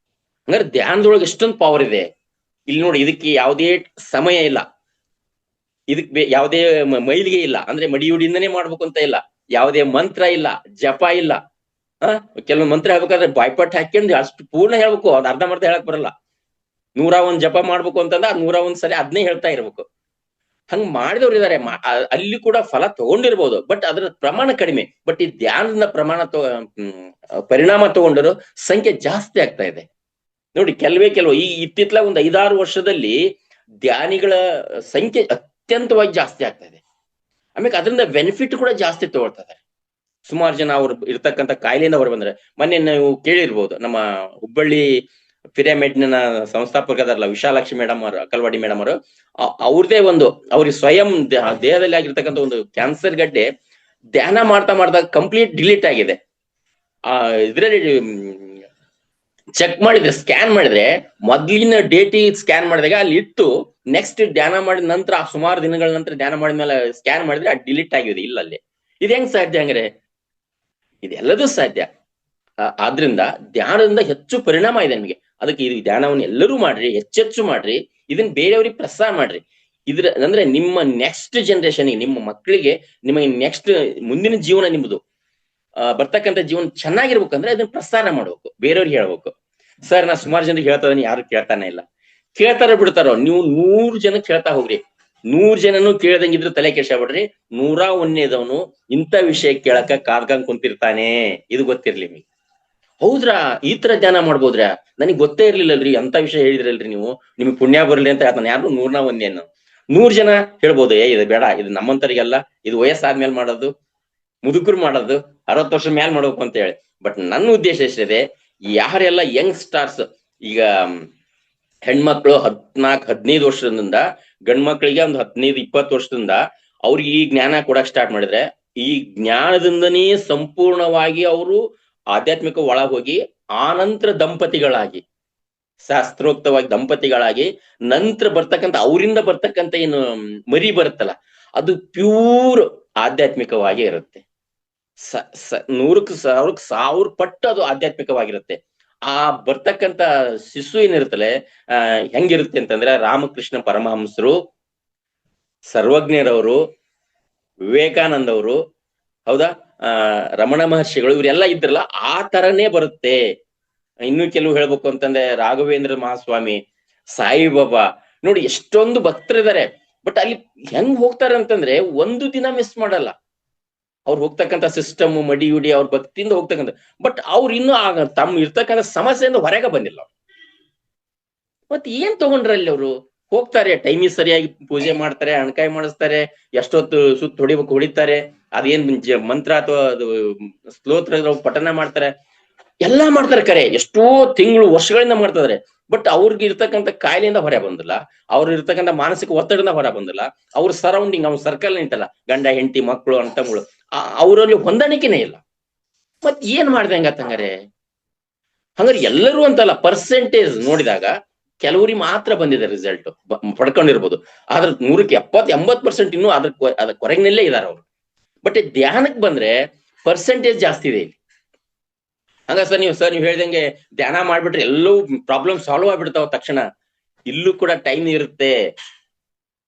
ಹಂಗಾರೆ ಧ್ಯಾನದೊಳಗೆ ಎಷ್ಟೊಂದು ಪವರ್ ಇದೆ. ಇಲ್ಲಿ ನೋಡಿ, ಇದಕ್ಕೆ ಯಾವುದೇ ಸಮಯ ಇಲ್ಲ, ಇದಕ್ಕೆ ಯಾವುದೇ ಮೈಲಿಗೆ ಇಲ್ಲ, ಅಂದ್ರೆ ಮಡಿಯುಡಿಯಿಂದನೇ ಮಾಡ್ಬೇಕು ಅಂತ ಇಲ್ಲ, ಯಾವುದೇ ಮಂತ್ರ ಇಲ್ಲ, ಜಪ ಇಲ್ಲ. ಕೆಲವೊಂದು ಮಂತ್ರ ಹೇಳ್ಬೇಕಾದ್ರೆ ಬಾಯ್ಪಟ್ ಹಾಕ್ಯಂಡು ಅಷ್ಟು ಪೂರ್ಣ ಹೇಳ್ಬೇಕು, ಅದ್ ಅರ್ಧಂಬರ್ಧ ಹೇಳಕ್ ಬರಲ್ಲ. 101 ಜಪ ಮಾಡ್ಬೇಕು ಅಂತಂದ್ರೆ 101 ಸರಿ ಅದನ್ನೇ ಹೇಳ್ತಾ ಇರ್ಬೇಕು. ಹಂಗ್ ಮಾಡಿದವ್ರು ಇದಾರೆ. ಅಲ್ಲಿ ಕೂಡ ಫಲ ತಗೊಂಡಿರ್ಬೋದು, ಬಟ್ ಅದ್ರ ಪ್ರಮಾಣ ಕಡಿಮೆ. ಬಟ್ ಈ ಧ್ಯಾನದ ಪ್ರಮಾಣ ಪರಿಣಾಮ ತಗೊಂಡರು ಸಂಖ್ಯೆ ಜಾಸ್ತಿ ಆಗ್ತಾ ಇದೆ. ನೋಡಿ, ಕೆಲವು ಈ ಇತ್ತಿತ್ತಲ ಒಂದು 5-6 ವರ್ಷದಲ್ಲಿ ಧ್ಯಾನಿಗಳ ಸಂಖ್ಯೆ ಅತ್ಯಂತವಾಗಿ ಜಾಸ್ತಿ ಆಗ್ತಾ ಇದೆ. ಆಮೇಲೆ ಅದರಿಂದ ಬೆನಿಫಿಟ್ ಕೂಡ ಜಾಸ್ತಿ ತಗೊಳ್ತಾ ಇದಾರೆ. ಸುಮಾರು ಜನ ಅವ್ರು ಇರ್ತಕ್ಕಂಥ ಕಾಯಿಲೆಯಿಂದ ಹೊರ ಬಂದ್ರೆ, ಮೊನ್ನೆ ನೀವು ಕೇಳಿರ್ಬೋದು, ನಮ್ಮ ಹುಬ್ಬಳ್ಳಿ ಪಿರಮಿಡ್ನ ಸಂಸ್ಥಾಪಕರಲ್ಲ ವಿಶಾಲಾಕ್ಷಿ ಮೇಡಮ್ ಅವರು, ಅಕ್ಕಲ್ವಾಡಿ ಮೇಡಮ್ ಅವರು, ಅವ್ರದೇ ಒಂದು ಅವ್ರಿಗೆ ಸ್ವಯಂ ದೇಹದಲ್ಲಿ ಆಗಿರ್ತಕ್ಕಂಥ ಒಂದು ಕ್ಯಾನ್ಸರ್ ಗಡ್ಡೆ ಧ್ಯಾನ ಮಾಡ್ತಾ ಕಂಪ್ಲೀಟ್ ಡಿಲೀಟ್ ಆಗಿದೆ. ಇದ್ರಲ್ಲಿ ಚೆಕ್ ಮಾಡಿದ್ರೆ, ಸ್ಕ್ಯಾನ್ ಮಾಡಿದ್ರೆ, ಮೊದ್ಲಿನ ಡೇಟಿ ಸ್ಕ್ಯಾನ್ ಮಾಡಿದಾಗ ಅಲ್ಲಿ ಇತ್ತು. ನೆಕ್ಸ್ಟ್ ಧ್ಯಾನ ಮಾಡಿದ ನಂತರ, ಸುಮಾರು ದಿನಗಳ ನಂತರ ಧ್ಯಾನ ಮಾಡಿದ್ಮೇಲೆ ಸ್ಕ್ಯಾನ್ ಮಾಡಿದ್ರೆ ಅದು ಡಿಲೀಟ್ ಆಗಿದೆ ಇಲ್ಲ ಅಲ್ಲಿ. ಇದು ಹೆಂಗ್ ಸಾಧ್ಯ? ಹಂಗ್ರೆ ಇದೆಲ್ಲದೂ ಸಾಧ್ಯ. ಆದ್ರಿಂದ ಧ್ಯಾನದಿಂದ ಹೆಚ್ಚು ಪರಿಣಾಮ ಇದೆ ನಿಮಗೆ. ಅದಕ್ಕೆ ಇದು ಧ್ಯಾನವನ್ನು ಎಲ್ಲರೂ ಮಾಡ್ರಿ, ಹೆಚ್ಚೆಚ್ಚು ಮಾಡ್ರಿ, ಇದನ್ನ ಬೇರೆಯವ್ರಿಗೆ ಪ್ರಸಾರ ಮಾಡ್ರಿ. ಅಂದ್ರೆ ನಿಮ್ಮ ನೆಕ್ಸ್ಟ್ ಜನರೇಷನ್ಗೆ, ನಿಮ್ಮ ಮಕ್ಕಳಿಗೆ, ನಿಮಗೆ ನೆಕ್ಸ್ಟ್ ಮುಂದಿನ ಜೀವನ ನಿಮ್ಮದು ಬರ್ತಕ್ಕಂಥ ಜೀವನ ಚೆನ್ನಾಗಿರ್ಬೇಕಂದ್ರೆ ಅದನ್ನ ಪ್ರಸಾರ ಮಾಡ್ಬೇಕು, ಬೇರೆಯವ್ರಿಗೆ ಹೇಳ್ಬೇಕು. ಸರ್, ನಾ ಸುಮಾರು ಜನರಿಗೆ ಹೇಳ್ತಾ ಇದೀನಿ, ಯಾರು ಕೇಳ್ತಾನೆ ಇಲ್ಲ. ಕೇಳ್ತಾರ ಬಿಡ್ತಾರೋ, ನೀವು 100 ಜನಕ್ಕೆ ಹೇಳ್ತಾ ಹೋಗ್ರಿ. 100 ಜನನು ಕೇಳ್ದಂಗಿದ್ರೆ ತಲೆ ಕೆಡ್ಸ್ಕೊಬೇಡ್ರಿ. 101ನೇದವನು ಇಂಥ ವಿಷಯ ಕೇಳಕ ಕಾರ್ಗಂಗ್ ಕುಂತಿರ್ತಾನೆ, ಇದು ಗೊತ್ತಿರ್ಲಿ ನಿಮಗೆ. ಹೌದ್ರಾ, ಈ ತರ ಧ್ಯಾನ ಮಾಡ್ಬೋದ್ರಾ? ನನಗ್ ಗೊತ್ತೇ ಇರ್ಲಿಲ್ಲಲ್ರಿ, ಅಂತ ವಿಷಯ ಹೇಳಿದ್ರಲ್ರಿ ನೀವು. ನಿಮ್ಗೆ ಪುಣ್ಯ ಬರ್ಲಿ ಅಂತ ನಾನು ಯಾರು 100 100 ಜನ ಹೇಳ್ಬೋದು, ಇದು ಬೇಡ, ಇದು ನಮ್ಮಂತರಿಗೆಲ್ಲ, ಇದು ವಯಸ್ಸಾದ್ಮೇಲೆ ಮಾಡೋದು, ಮುದುಕರು ಮಾಡೋದು, 60 ವರ್ಷ ಮ್ಯಾಲ್ ಮಾಡ್ಬೇಕು ಅಂತ ಹೇಳಿ. ಬಟ್ ನನ್ನ ಉದ್ದೇಶ ಎಷ್ಟಿದೆ, ಯಾರೆಲ್ಲ ಯಂಗ್ ಸ್ಟಾರ್ಸ್, ಈಗ ಹೆಣ್ಮಕ್ಳು 14 15 ವರ್ಷದಿಂದ, ಗಂಡ್ ಮಕ್ಳಿಗೆ ಒಂದು 15 20 ವರ್ಷದಿಂದ ಅವ್ರಿಗೆ ಈ ಜ್ಞಾನ ಕೊಡಕ್ ಸ್ಟಾರ್ಟ್ ಮಾಡಿದ್ರೆ, ಈ ಜ್ಞಾನದಿಂದನೇ ಸಂಪೂರ್ಣವಾಗಿ ಅವರು ಆಧ್ಯಾತ್ಮಿಕ ಒಳಗ್ ಹೋಗಿ ಆನಂತರ ದಂಪತಿಗಳಾಗಿ, ಶಾಸ್ತ್ರೋಕ್ತವಾಗಿ ದಂಪತಿಗಳಾಗಿ, ನಂತರ ಬರ್ತಕ್ಕಂಥ ಅವರಿಂದ ಬರ್ತಕ್ಕಂಥ ಏನು ಮರಿ ಬರುತ್ತಲ್ಲ, ಅದು ಪ್ಯೂರ್ ಆಧ್ಯಾತ್ಮಿಕವಾಗಿ ಇರುತ್ತೆ. 100ಕ್ಕೆ 1000 ಪಟ್ಟು ಅದು ಆಧ್ಯಾತ್ಮಿಕವಾಗಿರುತ್ತೆ. ಆ ಬರ್ತಕ್ಕಂಥ ಶಿಶು ಏನಿರುತ್ತಲೆ, ಹೆಂಗಿರುತ್ತೆ ಅಂತಂದ್ರೆ, ರಾಮಕೃಷ್ಣ ಪರಮಹಂಸರು, ಸರ್ವಜ್ಞರವರು, ವಿವೇಕಾನಂದ ಅವರು, ಹೌದಾ, ರಮಣ ಮಹರ್ಷಿಗಳು, ಇವರೆಲ್ಲ ಇದ್ರಲ್ಲ, ಆ ತರನೇ ಬರುತ್ತೆ. ಇನ್ನು ಕೆಲವು ಹೇಳ್ಬೇಕು ಅಂತಂದ್ರೆ, ರಾಘವೇಂದ್ರ ಮಹಾಸ್ವಾಮಿ, ಸಾಯಿಬಾಬಾ, ನೋಡಿ ಎಷ್ಟೊಂದು ಭಕ್ತರಿದ್ದಾರೆ. ಬಟ್ ಅಲ್ಲಿ ಹೆಂಗ್ ಹೋಗ್ತಾರೆ ಅಂತಂದ್ರೆ, ಒಂದು ದಿನ ಮಿಸ್ ಮಾಡಲ್ಲ. ಅವ್ರು ಹೋಗ್ತಕ್ಕಂಥ ಸಿಸ್ಟಮ್ ಮಡಿ ಉಡಿ ಅವ್ರ ಭಕ್ತಿಯಿಂದ ಹೋಗ್ತಕ್ಕಂಥ, ಬಟ್ ಅವ್ರು ಇನ್ನೂ ತಮ್ಮ ಇರ್ತಕ್ಕಂಥ ಸಮಸ್ಯೆಯಿಂದ ಹೊರಗೆ ಬಂದಿಲ್ಲ. ಮತ್ ಏನ್ ತಗೊಂಡ್ರಲ್ಲಿ ಅವರು? ಹೋಗ್ತಾರೆ, ಟೈಮಿಗೆ ಸರಿಯಾಗಿ ಪೂಜೆ ಮಾಡ್ತಾರೆ, ಅಣಕಾಯಿ ಮಾಡಿಸ್ತಾರೆ, ಎಷ್ಟೊತ್ತು ಸುತ್ತ ಹೊಡಿಬೇಕು ಹೊಡಿತಾರೆ, ಅದೇನ್ ಮಂತ್ರ ಅಥವಾ ಅದು ಸ್ತೋತ್ರ ಪಠನ ಮಾಡ್ತಾರೆ, ಎಲ್ಲಾ ಮಾಡ್ತಾರೆ. ಕರೆ ಎಷ್ಟೋ ತಿಂಗಳು ವರ್ಷಗಳಿಂದ ಮಾಡ್ತಿದಾರೆ. ಬಟ್ ಅವ್ರಿಗೆ ಇರ್ತಕ್ಕಂಥ ಕಾಯಿಲೆಯಿಂದ ಹೊರ ಬಂದಿಲ್ಲ, ಅವ್ರ ಇರ್ತಕ್ಕಂಥ ಮಾನಸಿಕ ಒತ್ತಡದಿಂದ ಹೊರ ಬಂದಿಲ್ಲ. ಅವ್ರ ಸರೌಂಡಿಂಗ್, ಅವ್ರ ಸರ್ಕಲ್ ನಿಂತಲ್ಲ, ಗಂಡ ಹೆಂಡತಿ ಮಕ್ಕಳು ಅಂತಗಳು, ಅವರಲ್ಲಿ ಹೊಂದಾಣಿಕೆನೇ ಇಲ್ಲ. ಮತ್ ಏನ್ ಮಾಡ್ದೆ ಹಂಗಾರೆ? ಹಂಗಾರೆ ಎಲ್ಲರೂ ಅಂತಲ್ಲ, ಪರ್ಸೆಂಟೇಜ್ ನೋಡಿದಾಗ ಕೆಲವರಿಗೆ ಮಾತ್ರ ಬಂದಿದೆ ರಿಸಲ್ಟ್, ಪಡ್ಕೊಂಡಿರ್ಬೋದು. ಆದ್ರೆ 100ಕ್ಕೆ 70 80% ಇನ್ನೂ ಅದ್ರ ಕೊರಗಿನಲ್ಲೇ ಇದಾರೆ ಅವ್ರು. ಬಟ್ ಧ್ಯಾನಕ್ಕೆ ಬಂದ್ರೆ ಪರ್ಸೆಂಟೇಜ್ ಜಾಸ್ತಿ ಇದೆ ಇಲ್ಲಿ. ಹಂಗ ಸರ್ ನೀವು ಹೇಳ್ದಂಗೆ ಧ್ಯಾನ ಮಾಡ್ಬಿಟ್ರೆ ಎಲ್ಲವೂ ಪ್ರಾಬ್ಲಮ್ ಸಾಲ್ವ್ ಆಗ್ಬಿಡ್ತಾವ ತಕ್ಷಣ. ಇಲ್ಲೂ ಕೂಡ ಟೈಮ್ ಇರುತ್ತೆ.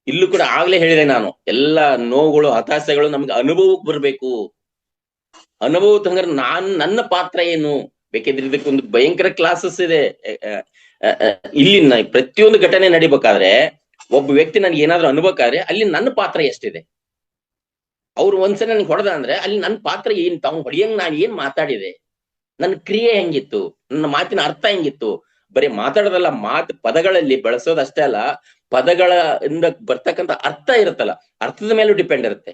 ಇಲ್ಲೂ ಕೂಡ ಆಗ್ಲೇ ಹೇಳಿದೆ ನಾನು, ಎಲ್ಲಾ ನೋವುಗಳು ಹತಾಶೆಗಳು ನಮ್ಗೆ ಅನುಭವಕ್ಕೆ ಬರ್ಬೇಕು. ಅನುಭವಕ್ಕೆ ಹಂಗಾರೆ ನನ್ನ ಪಾತ್ರ ಏನು? ಬೇಕಿದ್ರೆ ಇದಕ್ಕೊಂದು ಭಯಂಕರ ಕ್ಲಾಸಸ್ ಇದೆ. ಇಲ್ಲಿ ಪ್ರತಿಯೊಂದು ಘಟನೆ ನಡಿಬೇಕಾದ್ರೆ, ಒಬ್ಬ ವ್ಯಕ್ತಿ ನನ್ಗೆ ಏನಾದ್ರು ಅನ್ಬೇಕಾದ್ರೆ ಅಲ್ಲಿ ನನ್ನ ಪಾತ್ರ ಎಷ್ಟಿದೆ? ಅವ್ರು ಒಂದ್ಸಲ ನನ್ಗೆ ಹೊಡೆದ ಅಂದ್ರೆ ಅಲ್ಲಿ ನನ್ನ ಪಾತ್ರ ಏನ್, ತಾವು ಹೊಡಿಯಂಗ್ ನಾನು ಏನ್ ಮಾತಾಡಿದೆ, ನನ್ನ ಕ್ರಿಯೆ ಹೆಂಗಿತ್ತು, ನನ್ನ ಮಾತಿನ ಅರ್ಥ ಹೆಂಗಿತ್ತು. ಬರೀ ಮಾತಾಡೋದಲ್ಲ, ಪದಗಳಲ್ಲಿ ಬಳಸೋದಷ್ಟೇ ಅಲ್ಲ, ಪದಗಳಿಂದ ಬರ್ತಕ್ಕಂಥ ಅರ್ಥ ಇರುತ್ತಲ್ಲ, ಅರ್ಥದ ಮೇಲೂ ಡಿಪೆಂಡ್ ಇರುತ್ತೆ.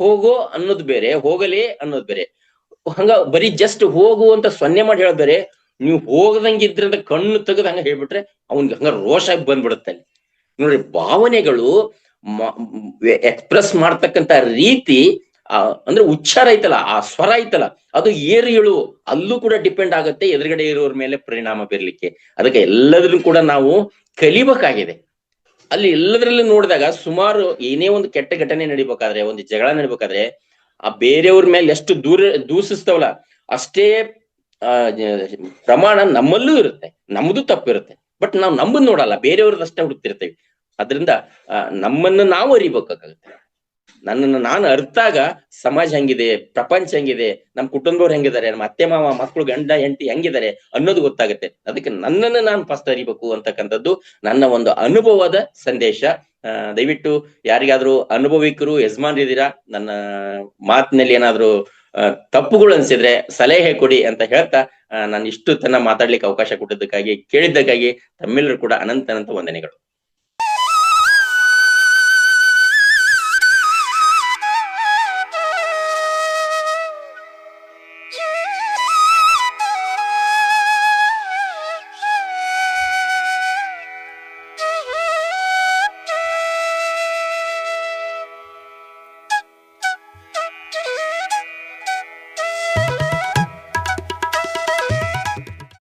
ಹೋಗೋ ಅನ್ನೋದು ಬೇರೆ, ಹೋಗಲೇ ಅನ್ನೋದು ಬೇರೆ. ಹಂಗ ಬರೀ ಜಸ್ಟ್ ಹೋಗು ಅಂತ ಸೊನ್ನೆ ಮಾಡಿ ಹೇಳೋದ್ ಬೇರೆ. ನೀವು ಹೋಗದಂಗಿದ್ರೆ ಅಂತ ಕಣ್ಣು ತೆಗೆದು ಹಂಗ ಹೇಳ್ಬಿಟ್ರೆ ಅವನ್ಗೆ ಹಂಗ ರೋಷ ಬಂದ್ಬಿಡುತ್ತೆ. ನೋಡ್ರಿ, ಭಾವನೆಗಳು ಎಕ್ಸ್ಪ್ರೆಸ್ ಮಾಡ್ತಕ್ಕಂಥ ರೀತಿ, ಅಂದ್ರೆ ಉಚ್ಚಾರ ಐತಲ್ಲ, ಆ ಸ್ವರ ಐತಲ್ಲ, ಅದು ಏರು ಇಳು ಅಲ್ಲೂ ಕೂಡ ಡಿಪೆಂಡ್ ಆಗುತ್ತೆ ಎದುರುಗಡೆ ಇರೋರ ಮೇಲೆ ಪರಿಣಾಮ ಬೀರ್ಲಿಕ್ಕೆ. ಅದಕ್ಕೆ ಎಲ್ಲದನ್ನು ಕೂಡ ನಾವು ಕಲಿಬೇಕಾಗಿದೆ. ಅಲ್ಲಿ ಎಲ್ಲದರಲ್ಲಿ ನೋಡಿದಾಗ ಸುಮಾರು ಏನೇ ಒಂದು ಕೆಟ್ಟ ಘಟನೆ ನಡಿಬೇಕಾದ್ರೆ, ಒಂದು ಜಗಳ ನಡಿಬೇಕಾದ್ರೆ, ಆ ಬೇರೆಯವ್ರ ಮೇಲೆ ಎಷ್ಟು ದೂಷಿಸ್ತಾವಲ್ಲ, ಅಷ್ಟೇ ಪ್ರಮಾಣ ನಮ್ಮಲ್ಲೂ ಇರುತ್ತೆ, ನಮ್ದು ತಪ್ಪಿರುತ್ತೆ. ಬಟ್ ನಾವು ನಮ್ಮನ್ನ ನೋಡಲ್ಲ, ಬೇರೆಯವ್ರದಷ್ಟೇ ಹುಡುಕ್ತಿರ್ತೇವೆ. ಅದರಿಂದ ನಮ್ಮನ್ನು ನಾವು ಅರಿಬೇಕಾಗುತ್ತೆ. ನನ್ನನ್ನು ನಾನು ಅರ್ತಾಗ ಸಮಾಜ ಹೆಂಗಿದೆ, ಪ್ರಪಂಚ ಹೆಂಗಿದೆ, ನಮ್ಮ ಕುಟುಂಬದವ್ರು ಹೆಂಗಿದ್ದಾರೆ, ನಮ್ಮ ಅತ್ತೆ ಮಾವ ಮಕ್ಕಳು ಗಂಡ ಹೆಂಡತಿ ಹೆಂಗಿದ್ದಾರೆ ಅನ್ನೋದು ಗೊತ್ತಾಗುತ್ತೆ. ಅದಕ್ಕೆ ನನ್ನನ್ನು ನಾನು ಫಸ್ಟ್ ಅರಿಬೇಕು ಅಂತಕ್ಕಂಥದ್ದು ನನ್ನ ಒಂದು ಅನುಭವದ ಸಂದೇಶ. ದಯವಿಟ್ಟು ಯಾರಿಗಾದ್ರೂ ಅನುಭವಿಕರು ಯಜಮಾನ್ರಿದ್ದೀರಾ, ನನ್ನ ಮಾತಿನಲ್ಲಿ ಏನಾದ್ರು ತಪ್ಪುಗಳು ಅನ್ಸಿದ್ರೆ ಸಲಹೆ ಕೊಡಿ ಅಂತ ಹೇಳ್ತಾ, ನಾನು ಇಷ್ಟು ತನ್ನ ಮಾತಾಡ್ಲಿಕ್ಕೆ ಅವಕಾಶ ಕೊಟ್ಟಿದ್ದಕ್ಕಾಗಿ, ಕೇಳಿದ್ದಕ್ಕಾಗಿ ತಮ್ಮೆಲ್ಲರೂ ಕೂಡ ಅನಂತ ವಂದನೆಗಳು.